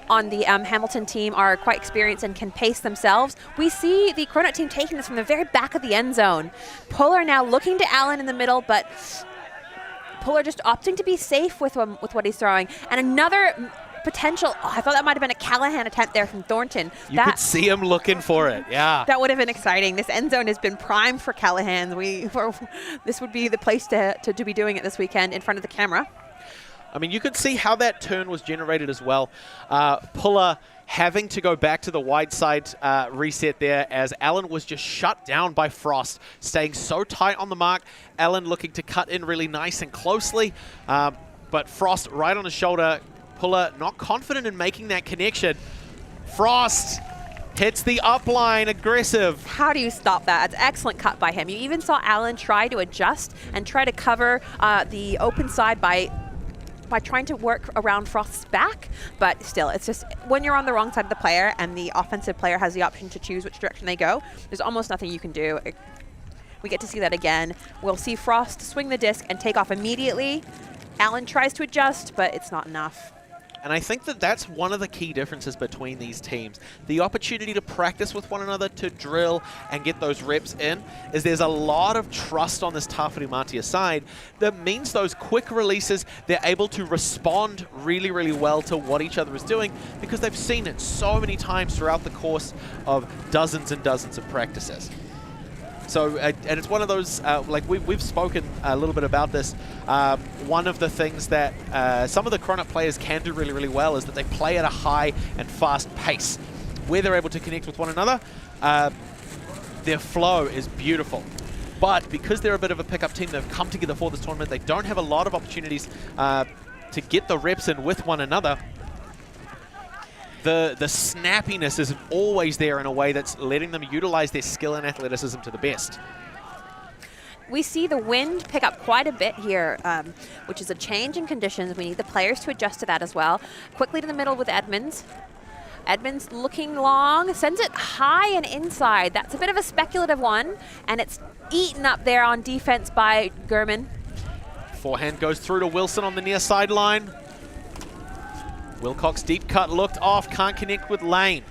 the Hamilton team are quite experienced and can pace themselves. We see the CRONUT team taking this from the very back of the end zone. Puller now looking to Allen in the middle, but Puller just opting to be safe with what he's throwing. And another potential, I thought that might have been a Callahan attempt there from Thornton. You could see him looking for it, yeah. That would have been exciting. This end zone has been primed for Callahan. This would be the place to be doing it this weekend in front of the camera. I mean, you could see how that turn was generated as well. Puller having to go back to the wide side reset there as Allen was just shut down by Frost, staying so tight on the mark. Allen looking to cut in really nice and closely, but Frost right on his shoulder. Puller not confident in making that connection. Frost hits the upline, aggressive. How do you stop that? It's an excellent cut by him. You even saw Allen try to adjust and try to cover the open side by trying to work around Frost's back, but still, it's just when you're on the wrong side of the player and the offensive player has the option to choose which direction they go, there's almost nothing you can do. We get to see that again. We'll see Frost swing the disc and take off immediately. Allen tries to adjust, but it's not enough. And I think that that's one of the key differences between these teams. The opportunity to practice with one another, to drill and get those reps in, is there's a lot of trust on this Tāwhirimātea side that means those quick releases, they're able to respond really, really well to what each other is doing because they've seen it so many times throughout the course of dozens and dozens of practices. So, and it's one of those, like we've spoken a little bit about this. One of the things that some of the CRONUT players can do really, really well is that they play at a high and fast pace. Where they're able to connect with one another, their flow is beautiful. But because they're a bit of a pickup team, they've come together for this tournament, they don't have a lot of opportunities to get the reps in with one another. The snappiness isn't always there in a way that's letting them utilize their skill and athleticism to the best. We see the wind pick up quite a bit here, which is a change in conditions. We need the players to adjust to that as well. Quickly to the middle with Edmonds. Edmonds looking long, sends it high and inside. That's a bit of a speculative one, and it's eaten up there on defense by Gurman. Forehand goes through to Wilson on the near sideline. Wilcock's deep cut looked off, can't connect with Lane.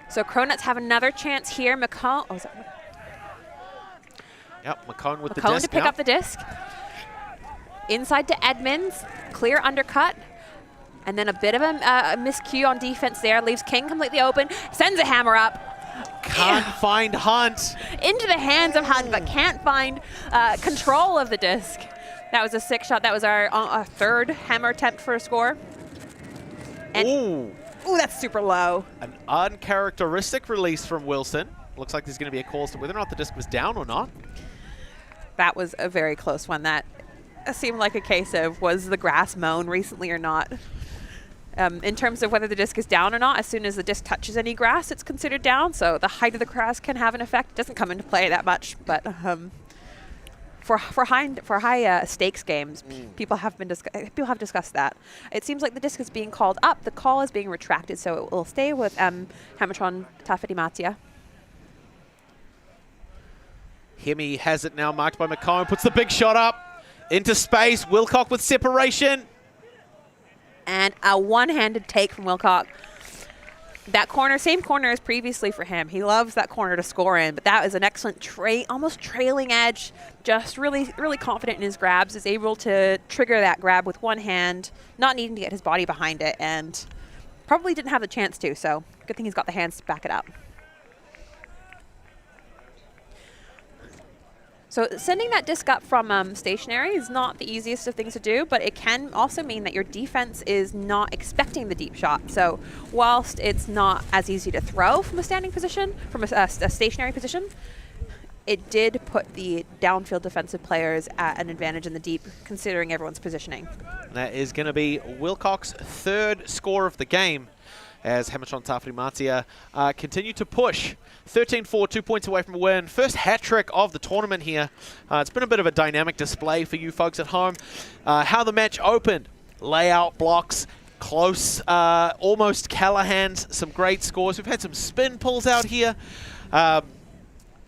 So CRONUTs have another chance here. McCone, Yep, McCone with the McCone disc to pick up the disc. Inside to Edmonds, clear undercut. And then a bit of a miscue on defense there, leaves King completely open, sends a hammer up. Can't find Hunt. Into the hands of Hunt, but can't find control of the disc. That was a 6 shot. That was our third hammer attempt for a score. And ooh, that's super low. An uncharacteristic release from Wilson. Looks like there's going to be a call as to whether or not the disc was down or not. That was a very close one. That seemed like a case of was the grass mown recently or not. In terms of whether the disc is down or not, as soon as the disc touches any grass, it's considered down. So the height of the grass can have an effect. It doesn't come into play that much, but for high stakes games, people have discussed that. It seems like the disc is being called up. The call is being retracted, so it will stay with Hammertron Tāwhirimātea. Hemi has it now marked by McCone, puts the big shot up. Into space, Wilcock with separation. And a one-handed take from Wilcock. That corner, same corner as previously for him. He loves that corner to score in, but that is an excellent almost trailing edge. Just really, really confident in his grabs. Is able to trigger that grab with one hand, not needing to get his body behind it, and probably didn't have the chance to, so good thing he's got the hands to back it up. So sending that disc up from stationary is not the easiest of things to do, but it can also mean that your defense is not expecting the deep shot. So whilst it's not as easy to throw from a standing position, from a stationary position, it did put the downfield defensive players at an advantage in the deep, considering everyone's positioning. That is going to be Wilcock's third score of the game, as Hammertron Tāwhirimātea continue to push. 13-4, 2 points away from a win. First hat trick of the tournament here. It's been a bit of a dynamic display for you folks at home. How the match opened. Layout, blocks, close, almost Callahan's, some great scores. We've had some spin pulls out here. A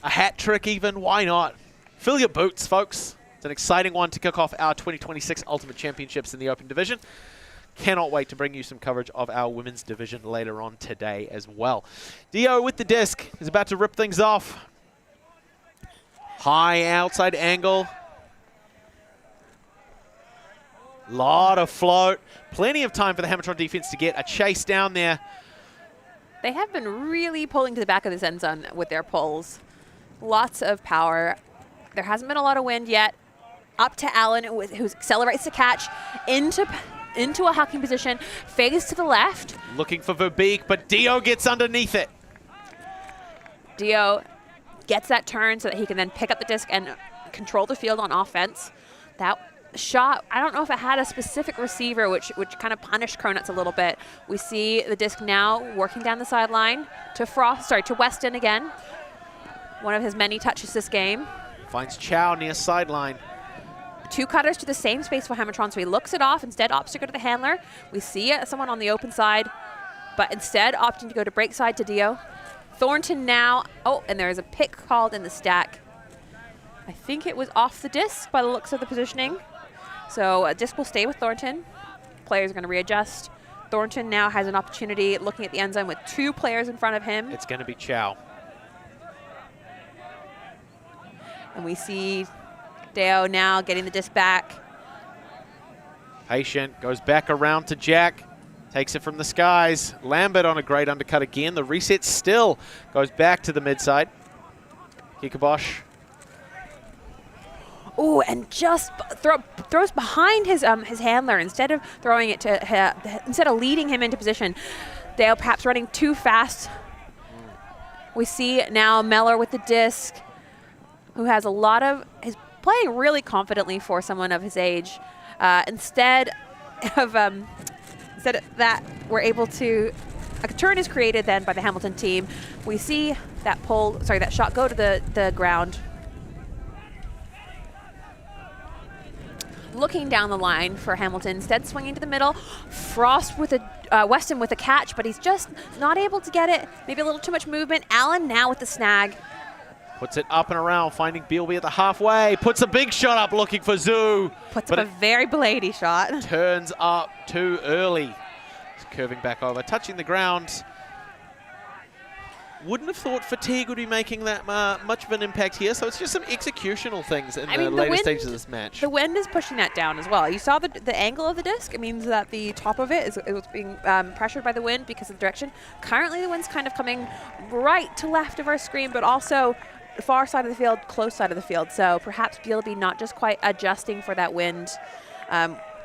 hat trick even, why not? Fill your boots, folks. It's an exciting one to kick off our 2026 Ultimate Championships in the Open Division. Cannot wait to bring you some coverage of our women's division later on today as well. Dio with the disc is about to rip things off. High outside angle. Lot of float. Plenty of time for the Hammertron defense to get a chase down there. They have been really pulling to the back of this end zone with their pulls. Lots of power. There hasn't been a lot of wind yet. Up to Allen, who accelerates the catch into a hucking position, fades to the left. Looking for Verbeek, but Dio gets underneath it. Dio gets that turn so that he can then pick up the disc and control the field on offense. That shot, I don't know if it had a specific receiver, which kind of punished CRONUTs a little bit. We see the disc now working down the sideline to Weston again. One of his many touches this game. Finds Chow near sideline. Two cutters to the same space for Hammertron, so he looks it off, instead opts to go to the handler. We see someone on the open side, but instead opting to go to break side to Dio. Thornton now, oh, and there is a pick called in the stack. I think it was off the disc by the looks of the positioning. So disc will stay with Thornton. Players are going to readjust. Thornton now has an opportunity looking at the end zone with two players in front of him. It's going to be Chow. And we see Deo now getting the disc back. Patient, goes back around to Jack. Takes it from the skies. Lambert on a great undercut again. The reset still goes back to the midside. Kikabosh. Oh, and just throws behind his handler instead of throwing it to instead of leading him into position. Dale perhaps running too fast. We see now Meller with the disc, who has is playing really confidently for someone of his age. Instead of that, we're able to, a turn is created then by the Hamilton team. We see that shot go to the ground. Looking down the line for Hamilton, instead swinging to the middle. Frost with Weston with a catch, but he's just not able to get it. Maybe a little too much movement. Allen now with the snag. Puts it up and around, finding Bealby at the halfway. Puts a big shot up looking for Zoo. Puts up a very Blady shot. Turns up too early. It's curving back over, touching the ground. Wouldn't have thought fatigue would be making that much of an impact here, so it's just some executional things in the later stages of this match. The wind is pushing that down as well. You saw the angle of the disc. It means that the top of it was being pressured by the wind because of the direction. Currently, the wind's kind of coming right to left of our screen, but also the far side of the field, close side of the field. So perhaps Bealby not just quite adjusting for that wind.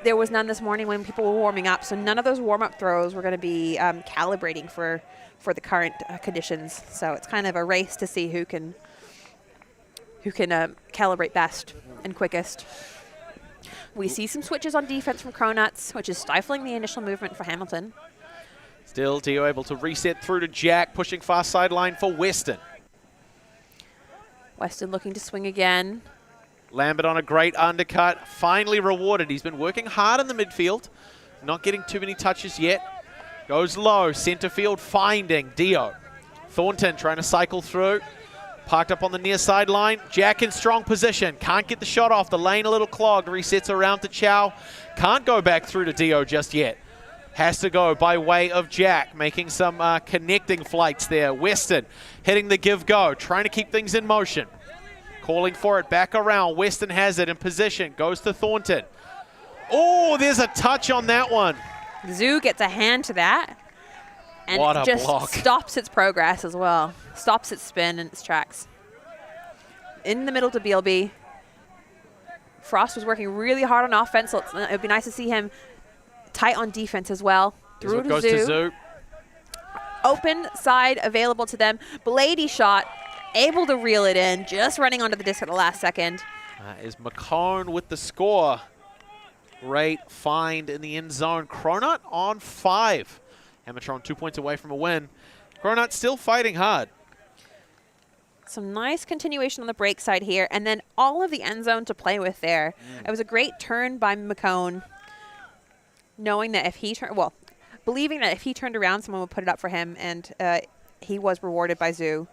There was none this morning when people were warming up, so none of those warm-up throws were going to be calibrating for the current conditions. So it's kind of a race to see who can calibrate best and quickest. We see some switches on defense from CRONUTs, which is stifling the initial movement for Hamilton. Still, Dio able to reset through to Jack, pushing far sideline for Weston. Weston looking to swing again. Lambert on a great undercut, finally rewarded. He's been working hard in the midfield, not getting too many touches yet. Goes low, center field finding Dio. Thornton trying to cycle through. Parked up on the near sideline. Jack in strong position. Can't get the shot off. The lane a little clogged. Resets around to Chow. Can't go back through to Dio just yet. Has to go by way of Jack, making some connecting flights there. Weston hitting the give-go, trying to keep things in motion. Calling for it back around. Weston has it in position. Goes to Thornton. Oh, there's a touch on that one. Zoo gets a hand to that. And What a just block. stops its progress as well. Stops its spin and its tracks. In the middle to BLB. Frost was working really hard on offense, so it would be nice to see him tight on defense as well. Through to Goes Zoo. to Zoo. Open side available to them. Blady shot, able to reel it in, just running onto the disc at the last second. Is McCone with the score. Great find in the end zone. CRONUT on 5. Hammertron 2 points away from a win. CRONUT still fighting hard. Some nice continuation on the break side here, and then all of the end zone to play with there. It was a great turn by McCone, knowing that if he believing that if he turned around, someone would put it up for him, and he was rewarded by Zoo.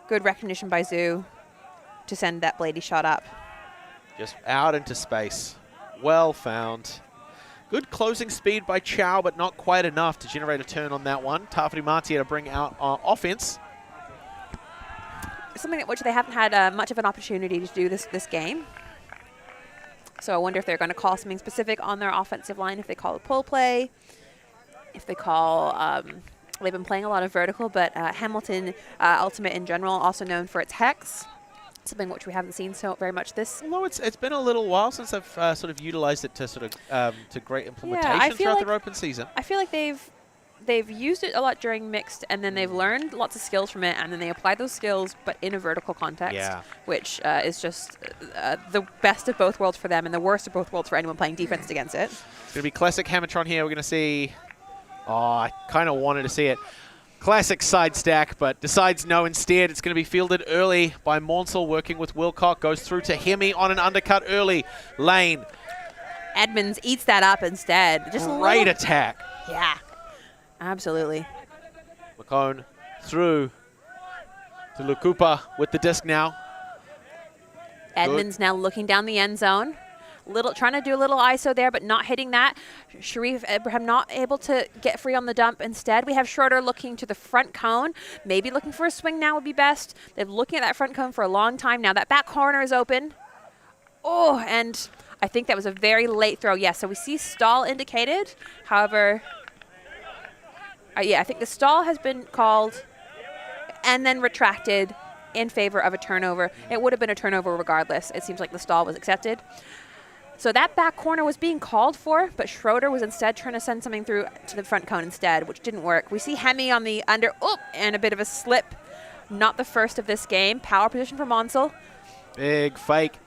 Good recognition by Zoo to send that Blady shot up. Just out into space. Well found. Good closing speed by Chow, but not quite enough to generate a turn on that one. Tāwhirimātea to bring out offense. Something which they haven't had much of an opportunity to do this game. So I wonder if they're going to call something specific on their offensive line, if they call a pull play, if they call, they've been playing a lot of vertical, but Hamilton Ultimate in general, also known for its hex, something which we haven't seen so very much this. Although it's been a little while since I've sort of utilized it to sort of to great implementation throughout their open season. I feel like they've used it a lot during mixed, and then they've learned lots of skills from it, and then they apply those skills, but in a vertical context, which is just the best of both worlds for them and the worst of both worlds for anyone playing defense against it. It's going to be classic Hammertron here. We're going to see, I kind of wanted to see it. Classic side stack, but decides no instead. It's going to be fielded early by Marcel, working with Wilcock. Goes through to Hemi on an undercut early. Lane. Edmonds eats that up instead. Just great attack. Yeah, absolutely. McCone through to Lukupa with the disc now. Edmonds now looking down the end zone. Trying to do a little ISO there, but not hitting that. Sharif Abraham not able to get free on the dump. Instead, we have Schroeder looking to the front cone. Maybe looking for a swing now would be best. They've been looking at that front cone for a long time now. That back corner is open. Oh, and I think that was a very late throw. Yes, so we see stall indicated. However, yeah, I think the stall has been called and then retracted in favor of a turnover. It would have been a turnover regardless. It seems like the stall was accepted. So that back corner was being called for, but Schroeder was instead trying to send something through to the front cone instead, which didn't work. We see Hemi on the under, and a bit of a slip. Not the first of this game. Power position for Marcel. Big fake.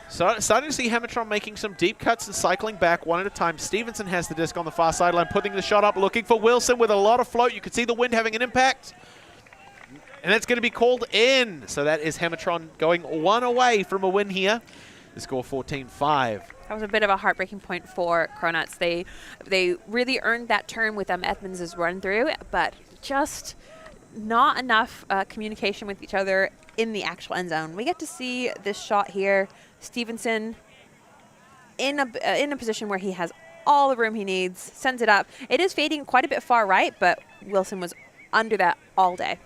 So starting to see Hammertron making some deep cuts and cycling back one at a time. Stevenson has the disc on the far sideline, putting the shot up, looking for Wilson with a lot of float. You can see the wind having an impact. And that's going to be called in. So that is Hammertron going one away from a win here. The score 14-5. That was a bit of a heartbreaking point for CRONUTs. They really earned that turn with Edmonds' run through, but just not enough communication with each other in the actual end zone. We get to see this shot here. Stevenson in a position where he has all the room he needs, sends it up. It is fading quite a bit far right, but Wilson was under that all day.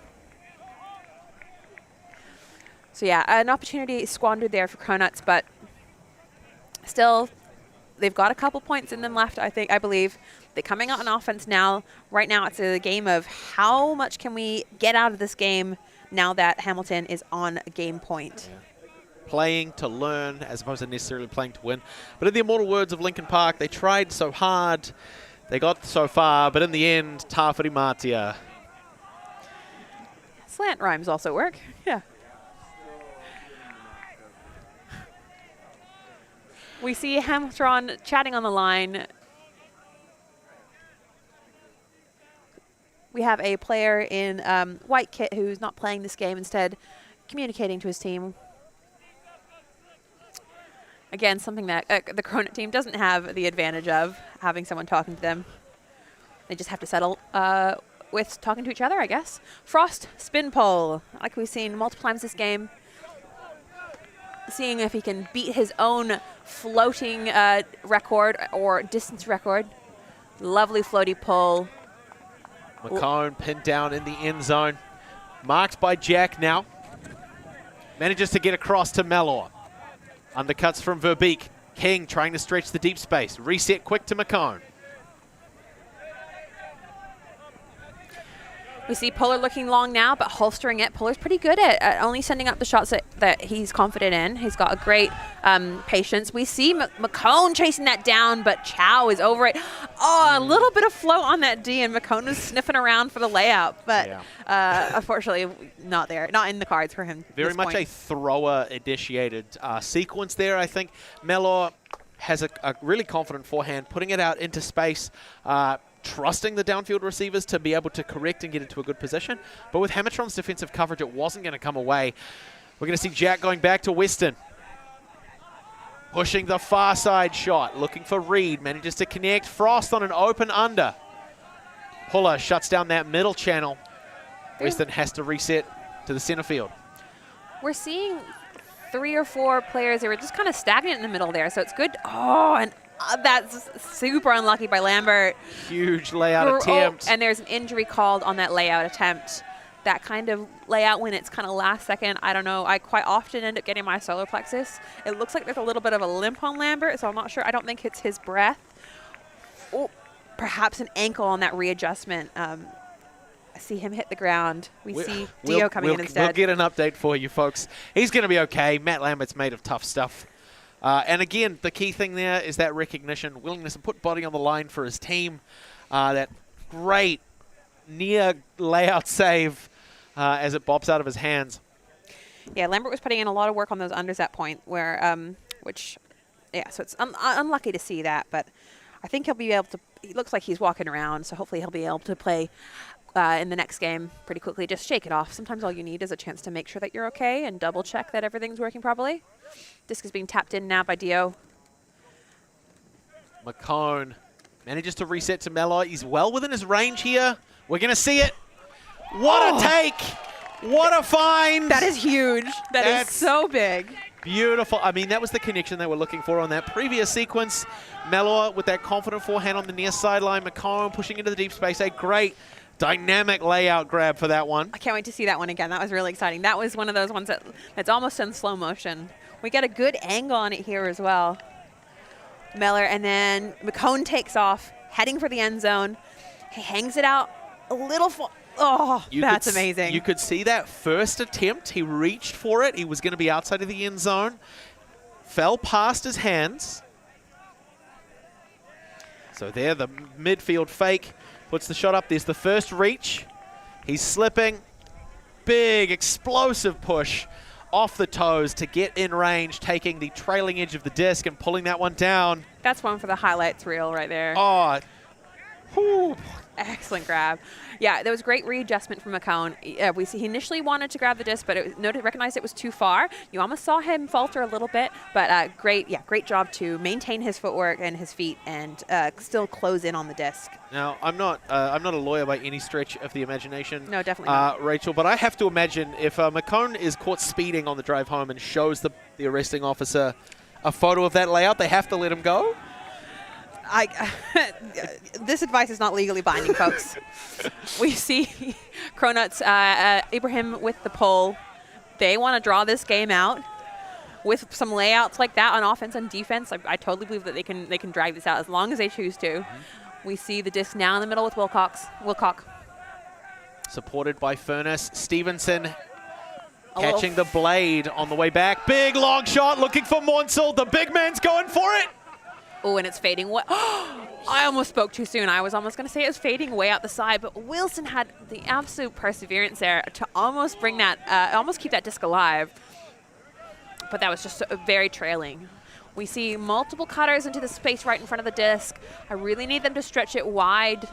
So yeah, an opportunity squandered there for CRONUTs, but still, they've got a couple points in them left, I believe. They're coming out on offense now. Right now, it's a game of how much can we get out of this game now that Hamilton is on a game point. Yeah. Playing to learn as opposed to necessarily playing to win. But in the immortal words of Linkin Park, they tried so hard, they got so far, but in the end, Tāwhirimātea. Slant rhymes also work, yeah. We see Hamiltron chatting on the line. We have a player in white kit who's not playing this game, instead communicating to his team. Again, something that the CRONUT team doesn't have the advantage of, having someone talking to them. They just have to settle with talking to each other, I guess. Frost spin pull, like we've seen multiple times this game. Seeing if he can beat his own floating record or distance record. Lovely floaty pull. McCone pinned down in the end zone. Marked by Jack now. Manages to get across to Maehr. Undercuts from Verbeek. King trying to stretch the deep space. Reset quick to McCone. We see Polar looking long now, but holstering it. Polar's pretty good at only sending up the shots that he's confident in. He's got a great patience. We see McCone chasing that down, but Chow is over it. Oh, a little bit of float on that D, and McCone was sniffing around for the layout, but unfortunately not there. Not in the cards for him. Very much a thrower-initiated sequence there, I think. Maehr has a really confident forehand, putting it out into space, trusting the downfield receivers to be able to correct and get into a good position. But with Hammertron's defensive coverage, it wasn't going to come away. We're going to see Jack going back to Weston. Pushing the far side shot, looking for Reed, manages to connect. Frost on an open under. Puller shuts down that middle channel. Weston has to reset to the center field. We're seeing 3 or 4 players that were just kind of stagnant in the middle there, so it's good. Oh, and that's super unlucky by Lambert. Huge layout attempt. And there's an injury called on that layout attempt. That kind of layout when it's kind of last second, I don't know. I quite often end up getting my solar plexus. It looks like there's a little bit of a limp on Lambert, so I'm not sure. I don't think it's his breath. Oh, perhaps an ankle on that readjustment. I see him hit the ground. We see Dio coming in instead. We'll get an update for you, folks. He's going to be okay. Matt Lambert's made of tough stuff. And again, the key thing there is that recognition, willingness to put body on the line for his team. That great near layout save as it bobs out of his hands. Yeah, Lambert was putting in a lot of work on those unders at point where, so it's unlucky to see that, but I think he'll be able to, he looks like he's walking around, so hopefully he'll be able to play in the next game pretty quickly. Just shake it off. Sometimes all you need is a chance to make sure that you're okay and double check that everything's working properly. Disc is being tapped in now by Dio. McCone manages to reset to Maehr. He's well within his range here. We're going to see it. What a take. What a find. That is huge. That's so big. Beautiful. I mean, that was the connection they were looking for on that previous sequence. Maehr with that confident forehand on the near sideline. McCone pushing into the deep space. A great dynamic layout grab for that one. I can't wait to see that one again. That was really exciting. That was one of those ones that's almost in slow motion. We get a good angle on it here as well. Maehr, and then McCone takes off, heading for the end zone. He hangs it out a little. Oh, that's amazing. You could see that first attempt. He reached for it. He was going to be outside of the end zone. Fell past his hands. So there, the midfield fake puts the shot up. There's the first reach. He's slipping. Big, explosive push off the toes to get in range, taking the trailing edge of the disc and pulling that one down. That's one for the highlights reel right there. Oh, whew. Excellent grab. Yeah, there was great readjustment from McCone. We see he initially wanted to grab the disc, but recognized it was too far. You almost saw him falter a little bit, but great job to maintain his footwork and his feet and still close in on the disc. Now, I'm not a lawyer by any stretch of the imagination. No, definitely not. Rachel, but I have to imagine if McCone is caught speeding on the drive home and shows the arresting officer a photo of that layout, they have to let him go? This advice is not legally binding, folks. We see CRONUT's Ibrahim with the pull. They want to draw this game out with some layouts like that on offense and defense. I totally believe that they can drag this out as long as they choose to. We see the disc now in the middle with Wilcock. Supported by Furness. Stevenson catching the blade on the way back. Big long shot looking for Marcel. The big man's going for it. Oh, and it's fading. I almost spoke too soon. I was almost going to say it was fading way out the side, but Wilson had the absolute perseverance there to almost bring that, almost keep that disc alive. But that was just very trailing. We see multiple cutters into the space right in front of the disc. I really need them to stretch it wide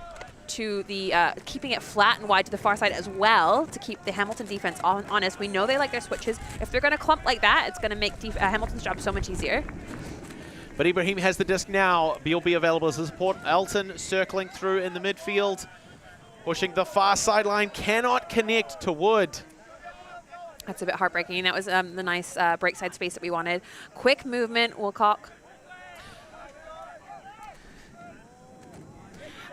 to the, keeping it flat and wide to the far side as well to keep the Hamilton defense honest. We know they like their switches. If they're going to clump like that, it's going to make Hamilton's job so much easier. But Ibrahim has the disc now. He'll be available as a support. Elton circling through in the midfield. pushing the far sideline, cannot connect to Wood. That's a bit heartbreaking. That was the nice break side space that we wanted. Quick movement, Wilcock.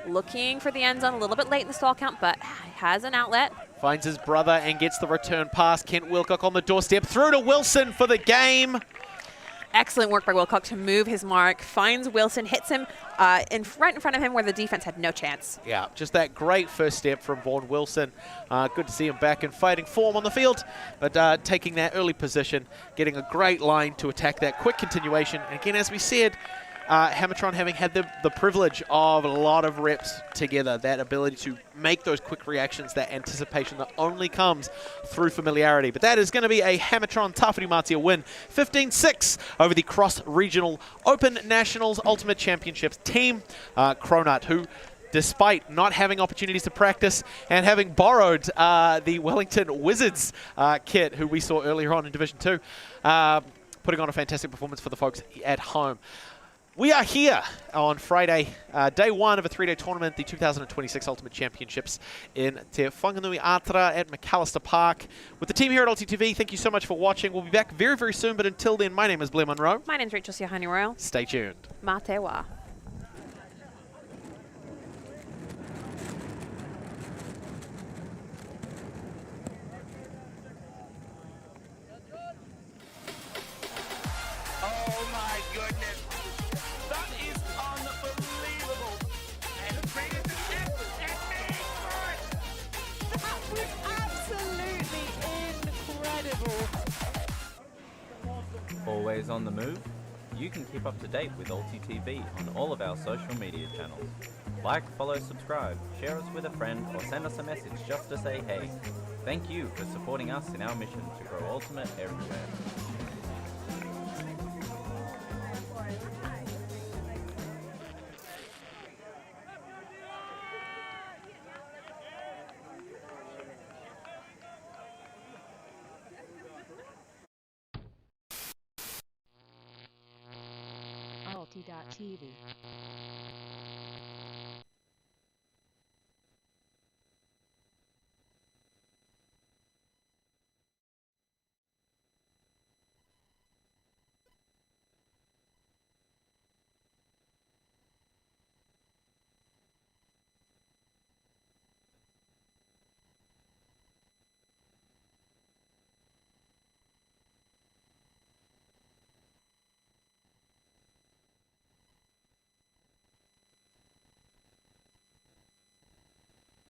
Looking for the end zone a little bit late in the stall count, but has an outlet. Finds his brother and gets the return pass. Kent Wilcock on the doorstep. Through to Wilson for the game. Excellent work by Wilcock to move his mark. Finds Wilson, hits him right in front of him where the defense had no chance. Yeah, just that great first step from Vaughan Wilson. Good to see him back in fighting form on the field, but taking that early position, getting a great line to attack that quick continuation. And again, as we said, Hammertron having had the privilege of a lot of reps together, that ability to make those quick reactions, that anticipation that only comes through familiarity. But that is going to be a Hammertron Tāwhirimātea win, 15-6 over the cross-regional Open Nationals Ultimate Championships team, CRONUT, who, despite not having opportunities to practice and having borrowed the Wellington Wizards kit, who we saw earlier on in Division 2, putting on a fantastic performance for the folks at home. We are here on Friday, day one of a three-day tournament, the 2026 Ultimate Championships in Te Whanganui-a-Tara at McAllister Park. With the team here at LTTV, thank you so much for watching. We'll be back very, very soon, but until then, my name is Blair Monroe. My name's Rachel Siahani Royal. Stay tuned. Mā te wā. Oh my goodness. That is unbelievable. And bring it to That was absolutely incredible. Always on the move? You can keep up to date with LTTV on all of our social media channels. Like, follow, subscribe, share us with a friend, or send us a message just to say hey. Thank you for supporting us in our mission to grow Ultimate everywhere. Alti.tv